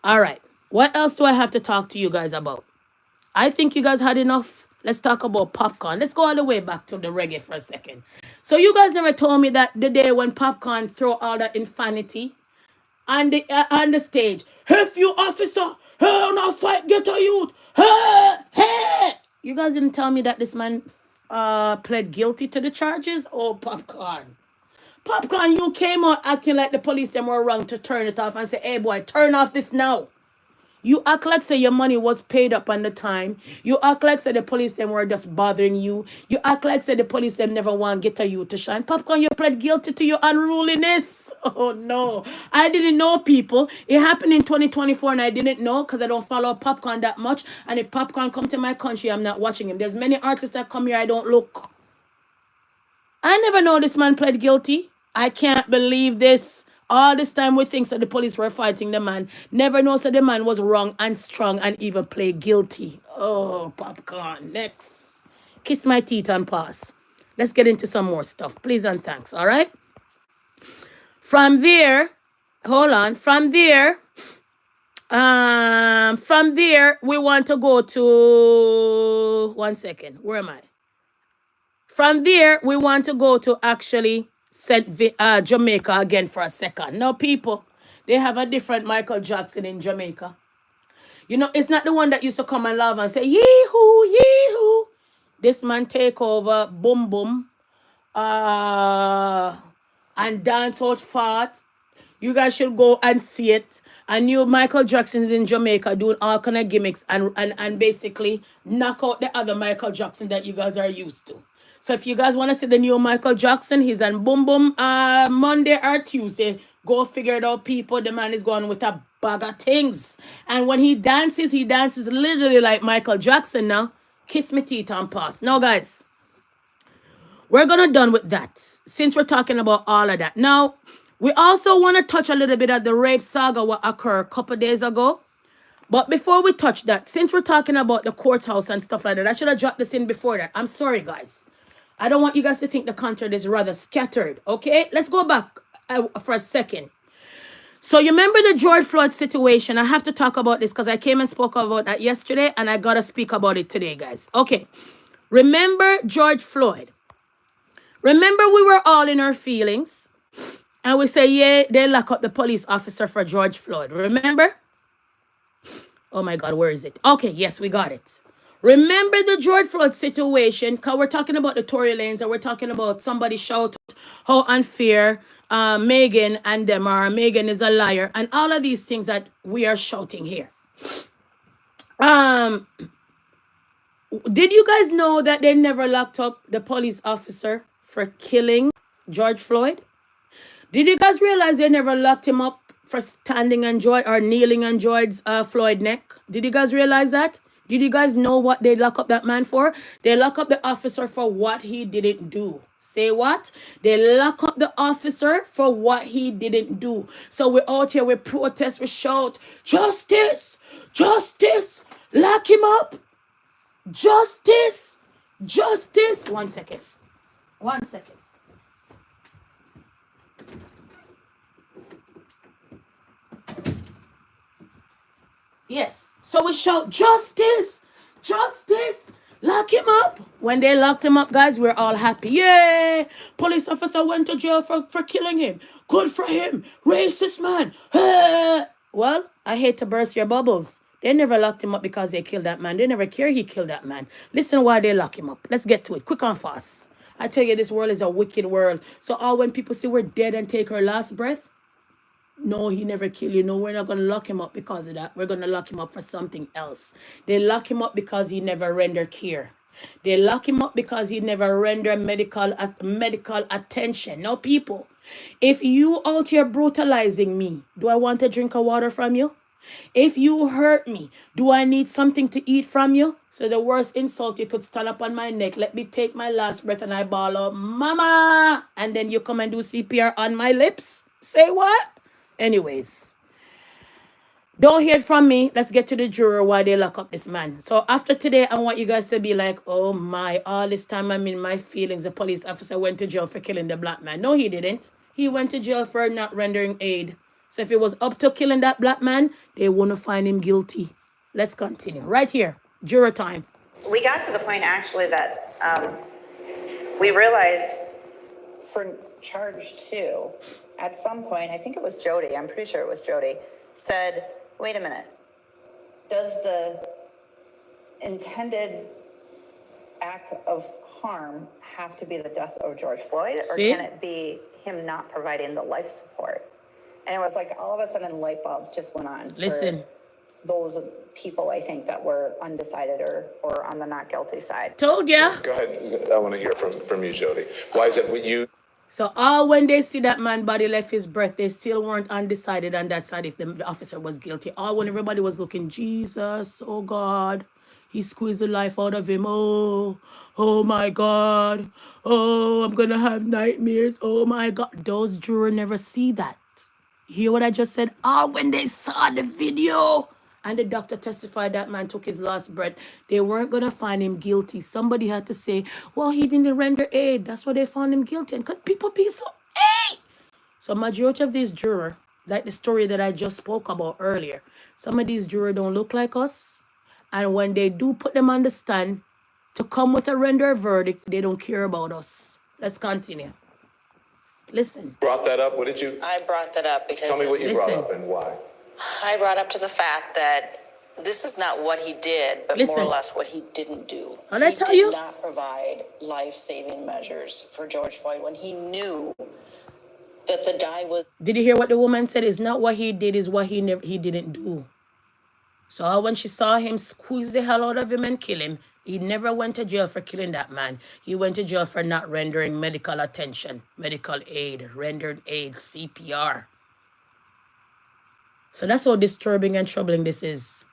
All right. What else do I have to talk to you guys about? I think you guys had enough. Let's talk about Popcaan. Let's go all the way back to the reggae for a second. So you guys never told me that the day when Popcaan throw all that infinity on the stage. If you officer, hey, now fight, get a youth. Hey, hey. You guys didn't tell me that this man pled guilty to the charges. Oh, Popcaan. Popcaan, you came out acting like the police them were wrong to turn it off and say, hey boy, turn off this now. You act like say your money was paid up on the time. You act like say the police them were just bothering you. You act like say the police them never want to get a you to shine. Popcaan, you pled guilty to your unruliness. Oh no. I didn't know, people. It happened in 2024 and I didn't know because I don't follow Popcaan that much. And if Popcaan come to my country, I'm not watching him. There's many artists that come here, I don't look. I never know this man pled guilty. I can't believe this. All this time we think that the police were fighting the man. Never know that the man was wrong and strong and even play guilty. Oh, Popcaan. Next. Kiss my teeth and pass. Let's get into some more stuff. Please and thanks. All right? From there, hold on. From there, we want to go to... One second. Where am I? From there, we want to go to actually... Jamaica again for a second. Now, people, they have a different Michael Jackson in Jamaica. You know, it's not the one that used to come and laugh and say, yee-hoo, yee-hoo. This man take over, boom, boom, and dance out fart. You guys should go and see it. A new Michael Jackson is in Jamaica doing all kind of gimmicks and basically knock out the other Michael Jackson that you guys are used to. So if you guys want to see the new Michael Jackson, he's on Boom Boom Monday or Tuesday. Go figure it out, people. The man is going with a bag of things. And when he dances literally like Michael Jackson now. Kiss me teeth and pass. Now, guys, we're going to done with that. Since we're talking about all of that. Now, we also want to touch a little bit of the rape saga what occurred a couple days ago. But before we touch that, since we're talking about the courthouse and stuff like that, I should have dropped this in before that. I'm sorry, guys. I don't want you guys to think the content is rather scattered, okay? Let's go back for a second. So you remember the George Floyd situation? I have to talk about this because I came and spoke about that yesterday and I got to speak about it today, guys. Okay. Remember George Floyd? Remember we were all in our feelings and we say, yeah, they lock up the police officer for George Floyd. Remember? Oh my God, where is it? Okay, yes, we got it. Remember the George Floyd situation, because we're talking about the Tory Lanez and we're talking about somebody shout out how unfair Megan and them are. Megan is a liar and all of these things that we are shouting here. Did you guys know that they never locked up the police officer for killing George Floyd? Did you guys realize they never locked him up for standing on George or kneeling on George's Floyd neck? Did you guys realize that? Did you guys know what they lock up that man for? They lock up the officer for what he didn't do. Say what? They lock up the officer for what he didn't do. So we're out here, we protest, we shout, justice, justice, lock him up, justice, justice. 1 second. 1 second. Yes. So we shout, justice, justice, lock him up. When they locked him up, guys, we're all happy. Yay! Police officer went to jail for killing him. Good for him. Racist man. Well, I hate to burst your bubbles. They never locked him up because they killed that man. They never care he killed that man. Listen why they lock him up. Let's get to it. Quick and fast. I tell you, this world is a wicked world. So all when people say we're dead and take our last breath, no, he never killed you. No, we're not going to lock him up because of that. We're going to lock him up for something else. They lock him up because he never rendered care. They lock him up because he never rendered medical attention. Now, people, if you out here brutalizing me, do I want a drink of water from you? If you hurt me, do I need something to eat from you? So the worst insult, you could stand up on my neck, let me take my last breath, and I bawl out, mama, and then you come and do CPR on my lips? Say what? Anyways, don't hear it from me. Let's get to the juror why they lock up this man. So after today, I want you guys to be like, oh my, all this time I'm in my feelings. The police officer went to jail for killing the black man. No, he didn't. He went to jail for not rendering aid. So if it was up to killing that black man, they wouldn't find him guilty. Let's continue. Right here, juror time. We got to the point actually that we realized for charge 2, at some point, I think it was Jody, I'm pretty sure it was Jody, said, wait a minute, does the intended act of harm have to be the death of George Floyd, or can it be him not providing the life support? And it was like all of a sudden light bulbs just went on. Listen. Those people, I think, that were undecided or on the not guilty side. Told ya. Go ahead. I want to hear from you, Jody. Why is it you? So all when they see that man body left his breath, they still weren't undecided on that side if the officer was guilty. All when everybody was looking, Jesus, oh God, he squeezed the life out of him. Oh my God. Oh, I'm going to have nightmares. Oh my God. Those jurors never see that. Hear what I just said? All when they saw the video and the doctor testified that man took his last breath, they weren't going to find him guilty. Somebody had to say, well, he didn't render aid. That's why they found him guilty. And could people be so, hey? So majority of these jurors, like the story that I just spoke about earlier, some of these jurors don't look like us. And when they do put them on the stand to come with a render verdict, they don't care about us. Let's continue. Listen. Brought that up? What did you? I brought that up because... Tell me what you brought up and why. I brought up to the fact that this is not what he did, but more or less what he didn't do. And I tell you, he did not provide life-saving measures for George Floyd when he knew that the guy was... Did you hear what the woman said? It's not what he did, it's what he didn't do. So when she saw him squeeze the hell out of him and kill him, he never went to jail for killing that man. He went to jail for not rendering medical attention, medical aid, rendered aid, CPR. So that's how disturbing and troubling this is.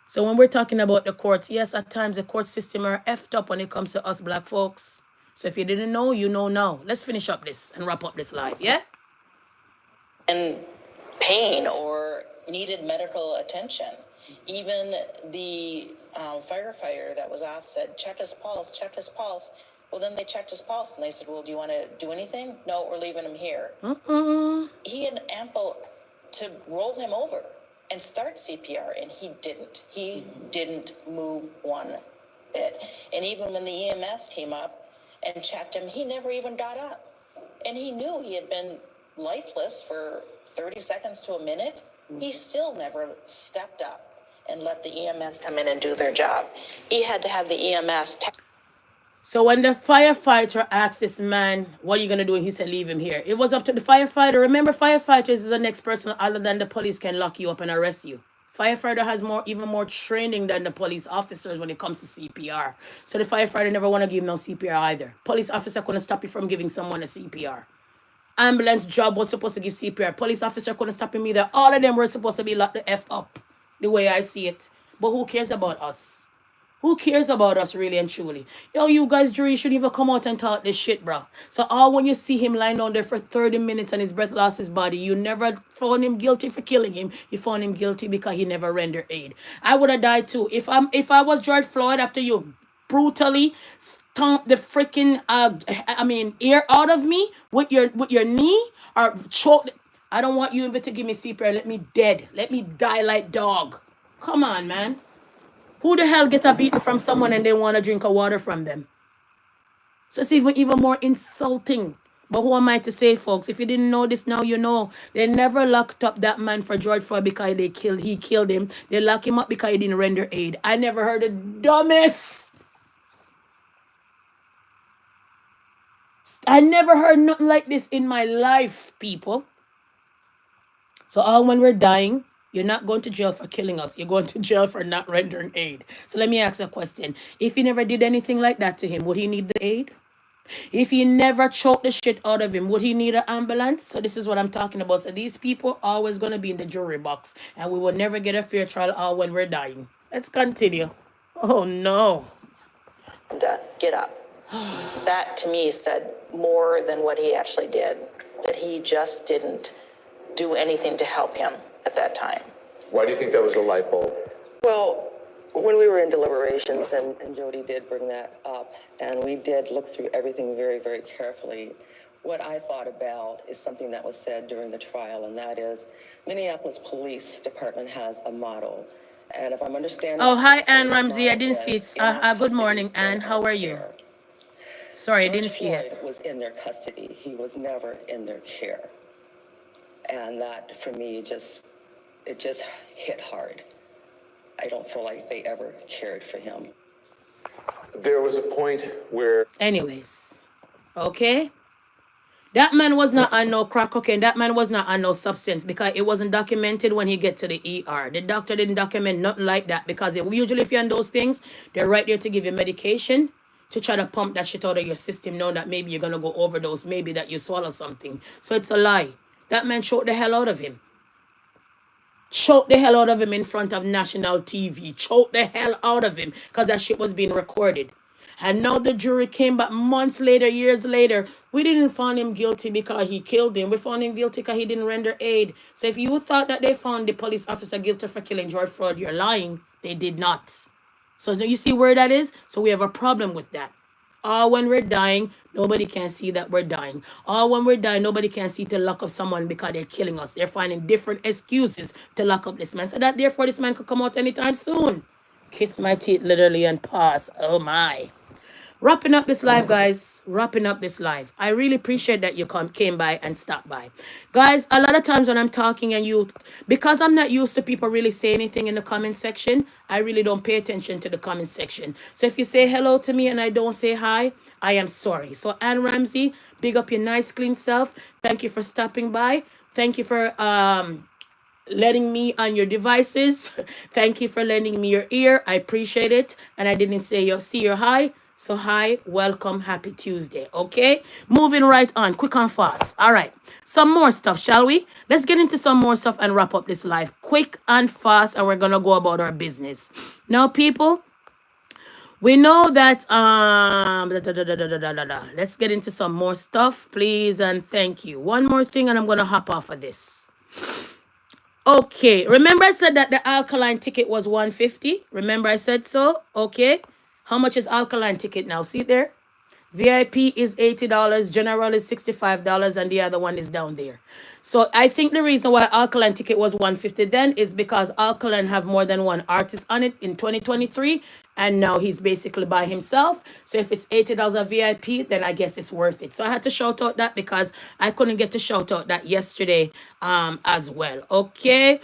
So when we're talking about the courts, yes, at times the court system are effed up when it comes to us black folks. So if you didn't know, you know now. Let's finish up this and wrap up this live, yeah? in pain or needed medical attention. Even the firefighter that was off said, checked his pulse. Well, then they checked his pulse and they said, well, do you want to do anything? No, we're leaving him here. He had ample to roll him over and start CPR, and he didn't. He didn't move one bit. And even when the EMS came up and checked him, he never even got up. And he knew he had been lifeless for 30 seconds to a minute. He still never stepped up and let the EMS come in and do their job. He had to have the EMS. So when the firefighter asked this man, what are you going to do? And he said, leave him here. It was up to the firefighter. Remember, firefighters is the next person other than the police can lock you up and arrest you. Firefighter has even more training than the police officers when it comes to CPR. So the firefighter never want to give no CPR either. Police officer couldn't stop you from giving someone a CPR. Ambulance job was supposed to give CPR. Police officer couldn't stop him either. All of them were supposed to be locked the F up, the way I see it. But who cares about us? Who cares about us really and truly? Yo, you guys, jury should even come out and talk this shit, bro. So all when you see him lying down there for 30 minutes and his breath lost his body, you never found him guilty for killing him. You found him guilty because he never rendered aid. I would have died too. If I was George Floyd after you brutally stomp the freaking ear out of me with your knee or choke. I don't want you even to give me CPR. Let me dead. Let me die like dog. Come on, man. Who the hell get a beating from someone and they want to drink a water from them? So it's even more insulting. But who am I to say, folks? If you didn't know this, now you know. They never locked up that man for George Floyd because he killed him. They locked him up because he didn't render aid. I never heard the dumbest. I never heard nothing like this in my life, people. So all when we're dying, you're not going to jail for killing us. You're going to jail for not rendering aid. So let me ask a question. If he never did anything like that to him, would he need the aid? If he never choked the shit out of him, would he need an ambulance? So this is what I'm talking about. So these people are always going to be in the jury box. And we will never get a fair trial all when we're dying. Let's continue. Oh, no. Get up. That, to me, said more than what he actually did. That he just didn't do anything to help him at that time. Why do you think that was a light bulb? Well, when we were in deliberations, and Jody did bring that up, and we did look through everything very, very carefully, what I thought about is something that was said during the trial, and that is Minneapolis Police Department has a model. And if I'm understanding... Oh, hi, Ann Ramsey. I didn't see it. Good morning, Ann. How are you? Sorry, I didn't see it. George Floyd was in their custody. He was never in their care. And that, for me, it just hit hard. I don't feel like they ever cared for him. There was a point where... Anyways, okay? That man was not on no crack cocaine. That man was not on no substance because it wasn't documented when he get to the ER. The doctor didn't document nothing like that because usually if you're on those things, they're right there to give you medication to try to pump that shit out of your system, knowing that maybe you're going to go overdose, maybe that you swallow something. So it's a lie. That man choked the hell out of him. Choked the hell out of him in front of national TV. Choked the hell out of him because that shit was being recorded. And now the jury came back months later, years later. We didn't find him guilty because he killed him. We found him guilty because he didn't render aid. So if you thought that they found the police officer guilty for killing George Floyd, you're lying. They did not. So do you see where that is? So we have a problem with that. Or when we're dying, nobody can see that we're dying. Or when we're dying, nobody can see to lock up someone because they're killing us. They're finding different excuses to lock up this man. So that therefore this man could come out anytime soon. Kiss my teeth literally and pass. Oh my. Wrapping up this live, guys. Wrapping up this live. I really appreciate that you came by and stopped by. Guys, a lot of times when I'm talking and because I'm not used to people really saying anything in the comment section, I really don't pay attention to the comment section. So if you say hello to me and I don't say hi, I am sorry. So Ann Ramsey, big up your nice, clean self. Thank you for stopping by. Thank you for letting me on your devices. Thank you for lending me your ear. I appreciate it. And I didn't say see your hi. So hi, welcome, happy Tuesday, okay? Moving right on, quick and fast. All right, some more stuff, shall we? Let's get into some more stuff and wrap up this live quick and fast, and we're going to go about our business. Now, people, we know that, let's get into some more stuff, please, and thank you. One more thing, and I'm going to hop off of this. Okay, remember I said that the alkaline ticket was $150? Remember I said so? Okay. How much is alkaline ticket now? See there? VIP is $80, general is $65, and the other one is down there. So I think the reason why alkaline ticket was $150 then is because alkaline have more than one artist on it in 2023, and now he's basically by himself. So if it's $80 VIP, then I guess it's worth it. So I had to shout out that because I couldn't get to shout out that yesterday as well. Okay.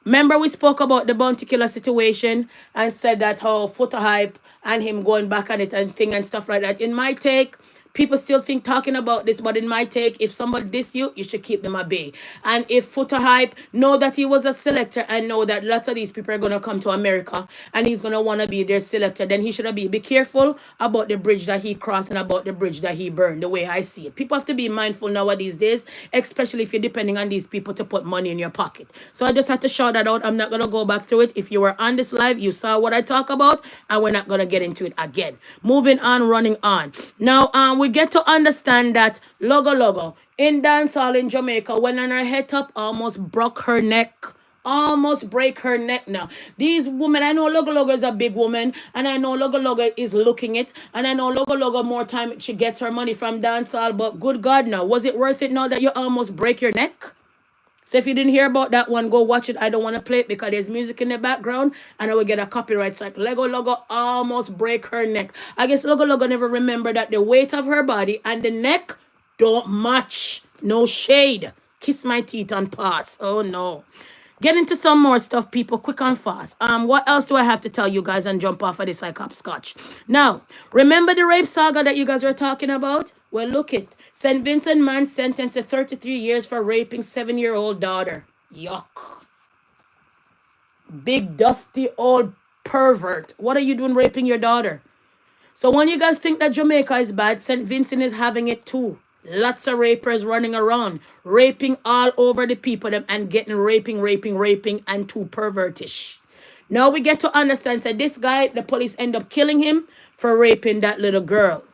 Remember we spoke about the Bounty Killer situation and said that how photo hype and him going back at it and thing and stuff like that. In my take, People still think talking about this, but in my take, if somebody diss you, you should keep them at bay. And if Footer Hype know that he was a selector and know that lots of these people are gonna come to America and he's gonna wanna be their selector, then he should be careful about the bridge that he crossed and about the bridge that he burned, the way I see it. People have to be mindful nowadays days, especially if you're depending on these people to put money in your pocket. So I just had to shout that out. I'm not gonna go back through it. If you were on this live, you saw what I talk about, and we're not gonna get into it again. Moving on, running on. Now, we get to understand that Logo in dancehall in Jamaica, when on her head up, almost broke her neck. Almost break her neck now. These women, I know Logo is a big woman, and I know Logo is looking it, and I know Logo more time she gets her money from dancehall, but good God now, was it worth it now that you almost break your neck? So if you didn't hear about that one, go watch it. I don't want to play it because there's music in the background and I will get a copyright strike. Logo almost break her neck. I guess Logo never remembered that the weight of her body and the neck don't match. No shade. Kiss my teeth and pass. Oh no. Get into some more stuff, people, quick and fast. What else do I have to tell you guys and jump off of this like hopscotch? Now, remember the rape saga that you guys were talking about? Well, look it. St. Vincent man sentenced to 33 years for raping 7-year-old daughter. Yuck. Big, dusty, old pervert. What are you doing raping your daughter? So when you guys think that Jamaica is bad, St. Vincent is having it too. Lots of rapers running around, raping all over the people and getting raping, and too pervertish. Now we get to understand that this guy, the police end up killing him for raping that little girl.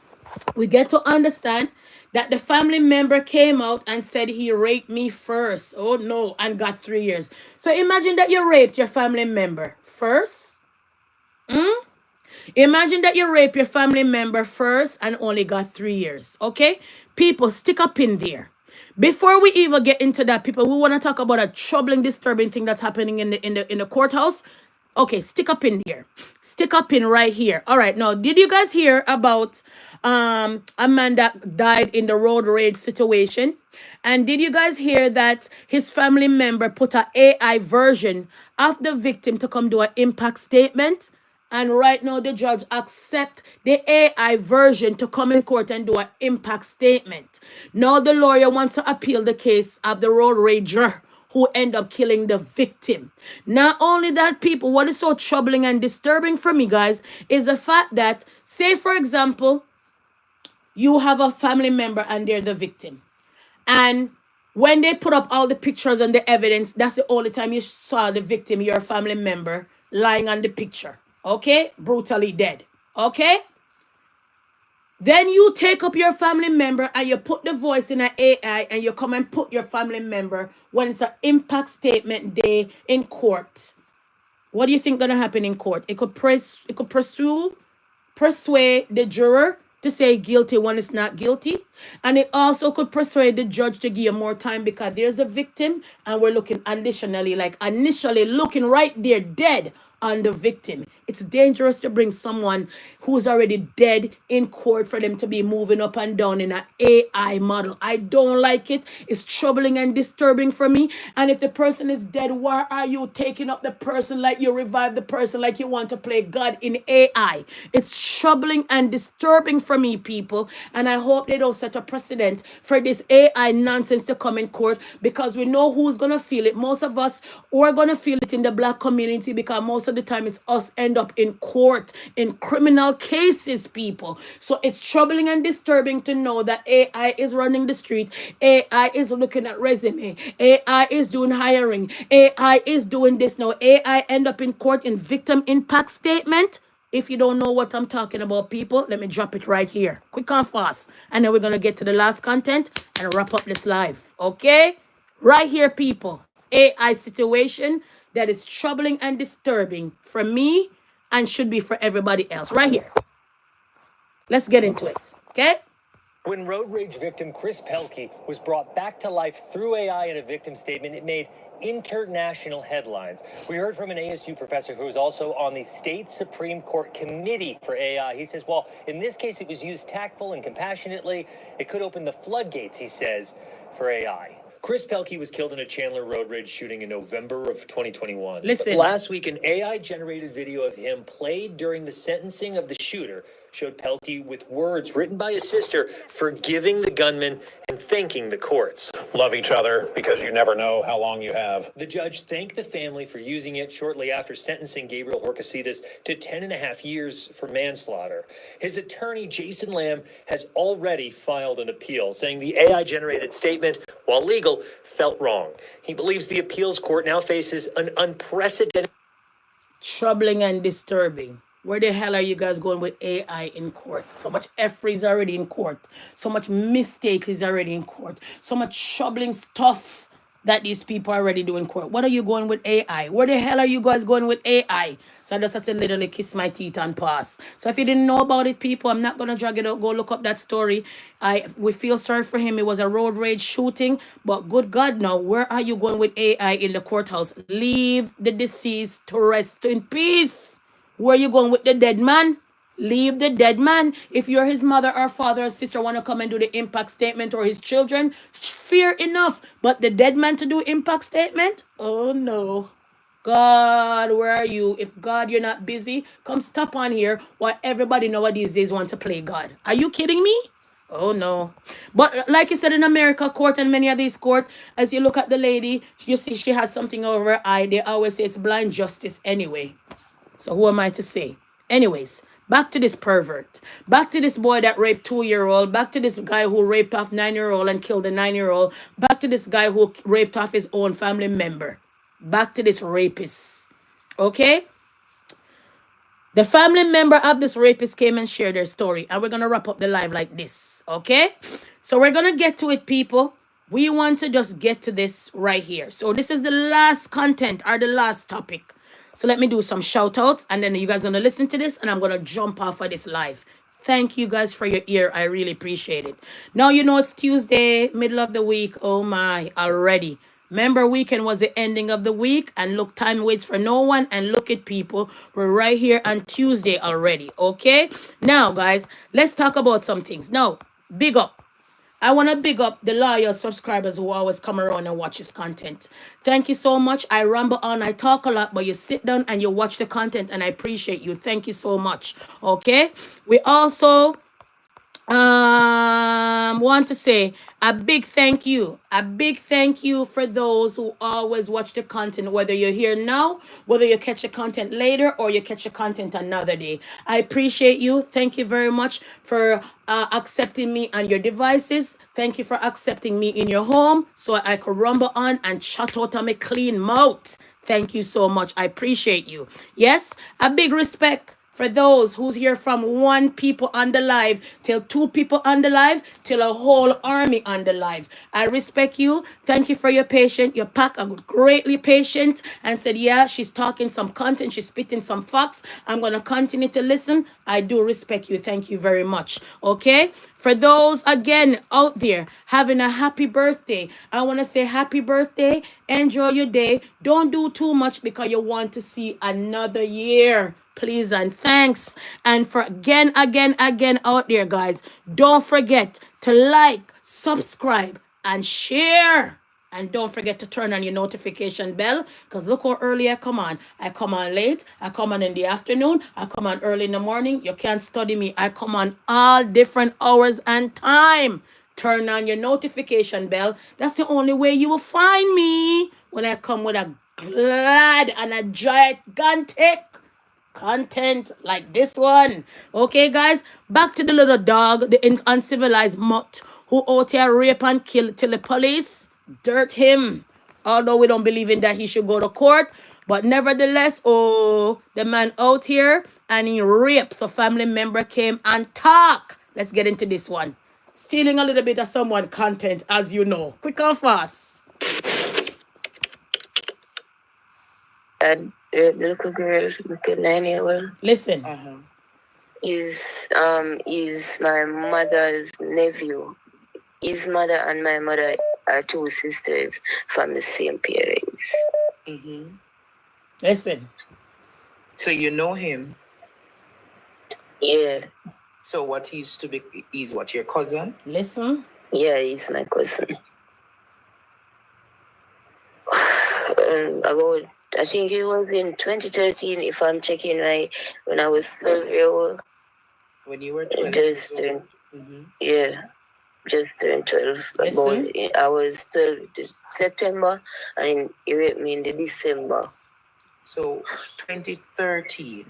We get to understand that the family member came out and said he raped me first. Oh no, and got 3 years. So imagine that you raped your family member first. Imagine that you rape your family member first and only got 3 years. Okay? People, stick up in there. Before we even get into that, people, we want to talk about a troubling, disturbing thing that's happening in the courthouse. Okay, stick up in here. Stick up in right here. All right, now, did you guys hear about a man that died in the road rage situation? And did you guys hear that his family member put an AI version of the victim to come do an impact statement? And right now, the judge accept the AI version to come in court and do an impact statement. Now the lawyer wants to appeal the case of the road rager who end up killing the victim. Not only that, people, what is so troubling and disturbing for me, guys, is the fact that, say, for example, you have a family member and they're the victim. And when they put up all the pictures and the evidence, that's the only time you saw the victim, your family member, lying on the picture. Okay? Brutally dead. Okay? Then you take up your family member and you put the voice in an AI and you come and put your family member when it's an impact statement day in court. What do you think gonna happen in court? It could persuade the juror to say guilty when it's not guilty. And it also could persuade the judge to give you more time because there's a victim and we're looking initially looking right there dead on the victim. It's dangerous to bring someone who's already dead in court for them to be moving up and down in an AI model. I don't like it. It's troubling and disturbing for me. And if the person is dead, why are you taking up the person like you revive the person like you want to play God in AI? It's troubling and disturbing for me, people. And I hope they don't set a precedent for this AI nonsense to come in court because we know who's going to feel it. Most of us are going to feel it in the black community because most of the time it's us end up in court in criminal cases, people. So it's troubling and disturbing to know that AI is running the street. AI is looking at resume. AI is doing hiring. AI is doing this now. AI end up in court in victim impact statement. If you don't know what I'm talking about, people, let me drop it right here. Quick and fast. And then we're going to get to the last content and wrap up this live. Okay? Right here, people. AI situation that is troubling and disturbing for me and should be for everybody else. Right here. Let's get into it. Okay? When road rage victim Chris Pelkey was brought back to life through AI in a victim statement, it made international headlines. We heard from an ASU professor who is also on the state Supreme Court committee for AI. He says, well, in this case, it was used tactful and compassionately. It could open the floodgates, he says, for AI. Chris Pelkey was killed in a Chandler road rage shooting in November of 2021. Listen. Last week, an AI-generated video of him played during the sentencing of the shooter showed Pelkey with words written by his sister forgiving the gunman and thanking the courts. Love each other because you never know how long you have. The judge thanked the family for using it shortly after sentencing Gabriel Horcasitas to 10.5 years for manslaughter. His attorney, Jason Lamb, has already filed an appeal, saying the AI-generated statement, while legal, felt wrong. He believes the appeals court now faces an unprecedented... Troubling and disturbing. Where the hell are you guys going with AI in court? So much effort is already in court. So much mistake is already in court. So much troubling stuff that these people are already doing in court. What are you going with AI? Where the hell are you guys going with AI? So I just have to literally kiss my teeth and pass. So if you didn't know about it, people, I'm not going to drag it out. Go look up that story. We feel sorry for him. It was a road rage shooting. But good God, now, where are you going with AI in the courthouse? Leave the deceased to rest in peace. Where you going with the dead man? Leave the dead man. If you're his mother or father or sister want to come and do the impact statement, or his children, fair enough. But the dead man to do impact statement? Oh no. God, where are you? If God, you're not busy, come stop on here while everybody nowadays days want to play God. Are you kidding me? Oh no. But like you said, in America court and many of these court, as you look at the lady, you see she has something over her eye. They always say it's blind justice anyway. So who am I to say? Anyways, back to this pervert. Back to this boy that raped 2-year-old. Back to this guy who raped off 9-year-old and killed a 9-year-old. Back to this guy who raped off his own family member. Back to this rapist. Okay? The family member of this rapist came and shared their story. And we're going to wrap up the live like this. Okay? So we're going to get to it, people. We want to just get to this right here. So this is the last content or the last topic. So let me do some shout outs, and then you guys are going to listen to this, and I'm going to jump off of this live. Thank you guys for your ear. I really appreciate it. Now, you know, it's Tuesday, middle of the week. Oh my, already. Remember, weekend was the ending of the week, and look, time waits for no one, and look at people. We're right here on Tuesday already, okay? Now, guys, let's talk about some things. Now, big up. I want to big up the loyal subscribers who always come around and watch this content. Thank you so much. I ramble on, I talk a lot, but you sit down and you watch the content, and I appreciate you. Thank you so much. Okay? We also want to say a big thank you for those who always watch the content, whether you're here now, whether you catch the content later, or you catch the content another day. I appreciate you. Thank you very much for accepting me on your devices. Thank you for accepting me in your home so I could rumble on and shut out of my clean mouth. Thank you so much. I appreciate you. Yes, a big respect for those who's here from 1 people on the live till 2 people on the live till a whole army on the live. I respect you. Thank you for your patience. Your pack are greatly patient and said, yeah, she's talking some content. She's spitting some facts. I'm going to continue to listen. I do respect you. Thank you very much. Okay. For those, again, out there having a happy birthday, I want to say happy birthday. Enjoy your day. Don't do too much because you want to see another year. Please and thanks. And for again out there, guys, don't forget to like, subscribe, and share. And don't forget to turn on your notification bell, because look how early I come on. I come on late. I come on in the afternoon. I come on early in the morning. You can't study me. I come on all different hours and time. Turn on your notification bell. That's the only way you will find me when I come with a glad and a gigantic content like this one. Okay, guys, back to the little dog, the uncivilized mutt who out here rape and kill till the police dirt him. Although we don't believe in that he should go to court, but nevertheless, the man out here and he raped. So family member came and talk. Let's get into this one. Stealing a little bit of someone content, as you know. Quick and fast. The little girl, the 9-year-old. Listen. Is my mother's nephew. His mother and my mother are 2 sisters from the same parents. Listen. So you know him? Yeah. So what he's to be? He's what, your cousin? Listen. Yeah, he's my cousin. about, I think it was in 2013, if I'm checking right, when I was 12 years old. When you were 12 Just years turned, old? Mm-hmm. yeah, just turned 12. Listen. About, I was 12 this September, and he raped me in the December. So 2013.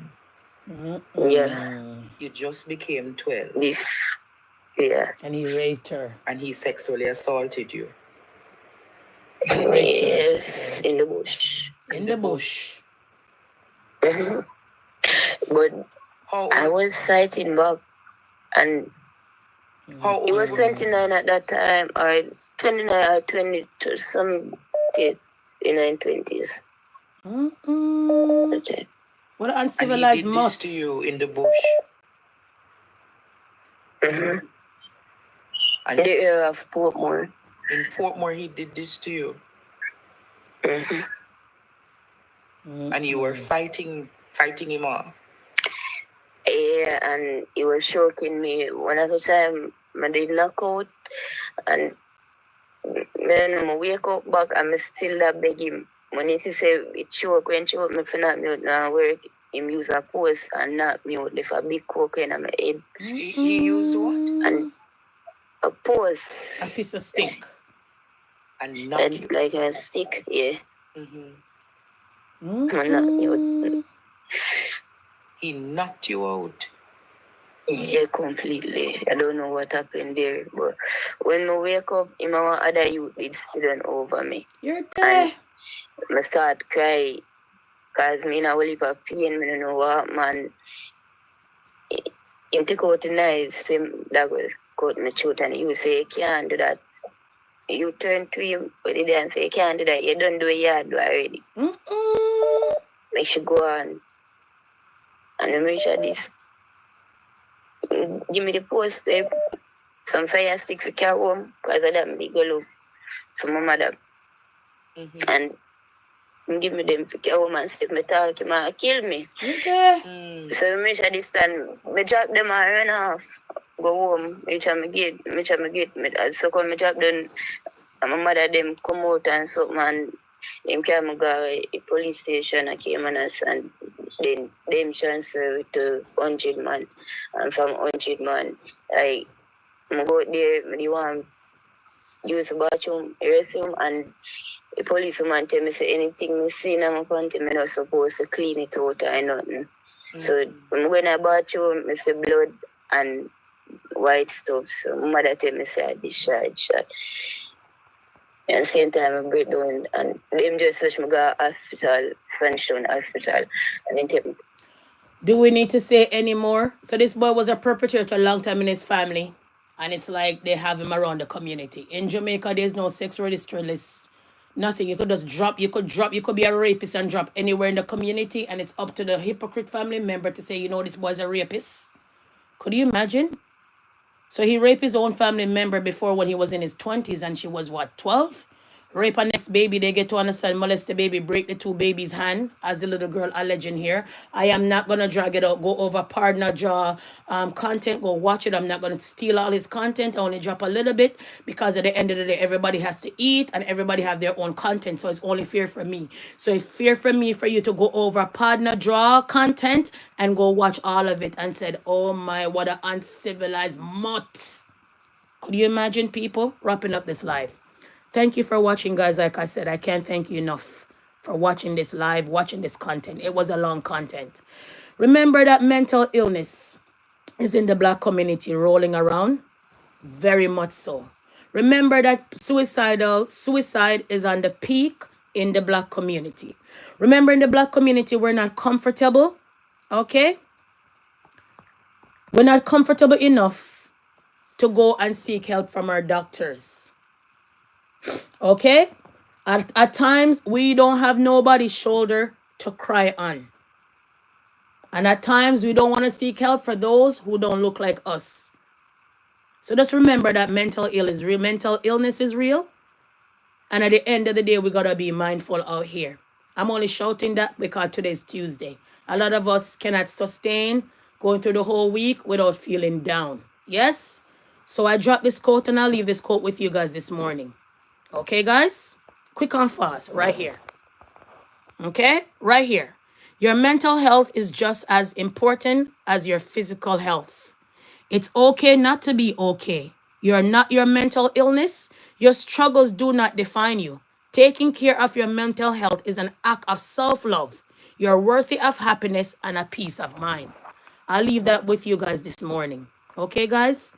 Yeah. You just became 12. Yeah. And he raped her. And he sexually assaulted you. He raped her, she Yes, said. in the bush. In the bush. Mm-hmm. But I was fighting back, and he was 29 at that time, or 29 or 20, to some kid in 20s. Okay. What an uncivilized mutt. And he did this to you in the bush. Mm-hmm. And the area of Portmore. In Portmore, he did this to you. Mm-hmm. And you were fighting him off. Yeah, and he was choking me. One at a time, I did knock out, and then I wake up back, and I still that beg him. When he say it choke, when choke me for not mute now work, him use a post and not mute if a big cocaine on my head. He used what? And a post. A piece of stick. And knock you. Like a stick, yeah. Mm-hmm. And not mute. He knocked you out. Yeah, completely. I don't know what happened there, but when I wake up, my other youth did sit down over me. You're there. And I start cry, because me in a whole heap of pain, I don't know what, man. He take out the knife, him that was cut my throat, and you say, you can't do that. You turn to him, but he didn't say, you can't do that. You don't do it, you do already. Make sure go on. And I make sure this. Give me the post there, some fire stick for car home, because of that, I go look for my mother. And give me them for car home and say, me talk, he might kill me. Okay. So I make sure this time, I drop them and run off, go home, make sure I get, so come I drop them, and my mother them come out and something, and them came go to the police station, I came and then them transfer it to 100 man. And from 100 man, I go there, I want to use the bathroom, restroom, and the police woman tell me, say, anything I see in my panty, I'm not supposed to clean it out or nothing. So when I go in the bathroom, I see blood and white stuff. So my mother tell me, say, I discharge. And at the same time, I break down, and them just rush me go to hospital, Sunshine Hospital, and then take me. Do we need to say any more? So this boy was a perpetrator a long time in his family, and it's like they have him around the community. In Jamaica, there's no sex registry list, nothing. You could just drop, you could be a rapist and drop anywhere in the community, and it's up to the hypocrite family member to say, you know, this boy's a rapist. Could you imagine? So he raped his own family member before when he was in his 20s, and she was what, 12? Rape a next baby, they get to understand, molest the baby, break the two babies' hand, as the little girl alleging here. I am not going to drag it out, go over partner draw content, go watch it. I'm not going to steal all his content. I only drop a little bit, because at the end of the day, everybody has to eat and everybody have their own content. So it's only fair for me. So it's fair for me for you to go over partner draw content and go watch all of it and said, oh my, what an uncivilized mutt. Could you imagine, people? Wrapping up this live. Thank you for watching, guys. Like I said, I can't thank you enough for watching this live, watching this content. It was a long content. Remember that mental illness is in the Black community rolling around. Very much so. Remember that suicide is on the peak in the Black community. Remember, in the Black community, we're not comfortable. Okay? We're not comfortable enough to go and seek help from our doctors. Okay? At times, we don't have nobody's shoulder to cry on. And at times, we don't want to seek help for those who don't look like us. So just remember that mental illness is real. And at the end of the day, we got to be mindful out here. I'm only shouting that because today's Tuesday. A lot of us cannot sustain going through the whole week without feeling down. Yes? So I dropped this quote, and I'll leave this quote with you guys this morning. Okay, guys? Quick and fast, right here. Okay? Right here. Your mental health is just as important as your physical health. It's okay not to be okay. You're not your mental illness. Your struggles do not define you. Taking care of your mental health is an act of self-love. You're worthy of happiness and a peace of mind. I'll leave that with you guys this morning. Okay, guys?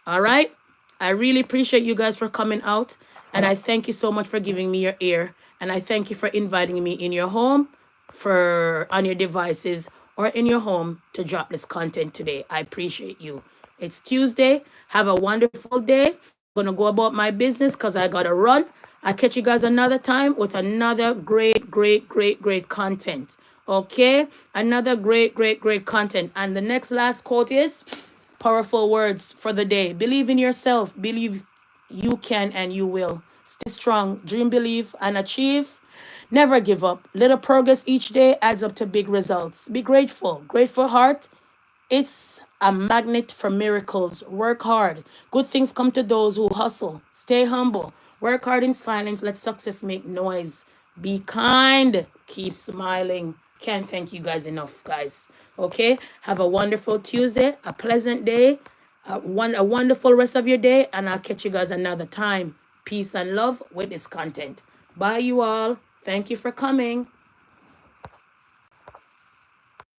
All right? I really appreciate you guys for coming out. And I thank you so much for giving me your ear. And I thank you for inviting me in your home, for on your devices, or in your home to drop this content today. I appreciate you. It's Tuesday. Have a wonderful day. I'm gonna go about my business because I gotta run. I'll catch you guys another time with another great content. Okay? Another great content. And the next last quote is powerful words for the day. Believe in yourself. Believe you can and you will. Stay strong. Dream, believe, and achieve. Never give up. Little progress each day adds up to big results. Be grateful. Grateful heart. It's a magnet for miracles. Work hard. Good things come to those who hustle. Stay humble. Work hard in silence. Let success make noise. Be kind. Keep smiling. Can't thank you guys enough, guys. Okay? Have a wonderful Tuesday, a pleasant day, a wonderful rest of your day, and I'll catch you guys another time. Peace and love with this content. Bye, you all. Thank you for coming.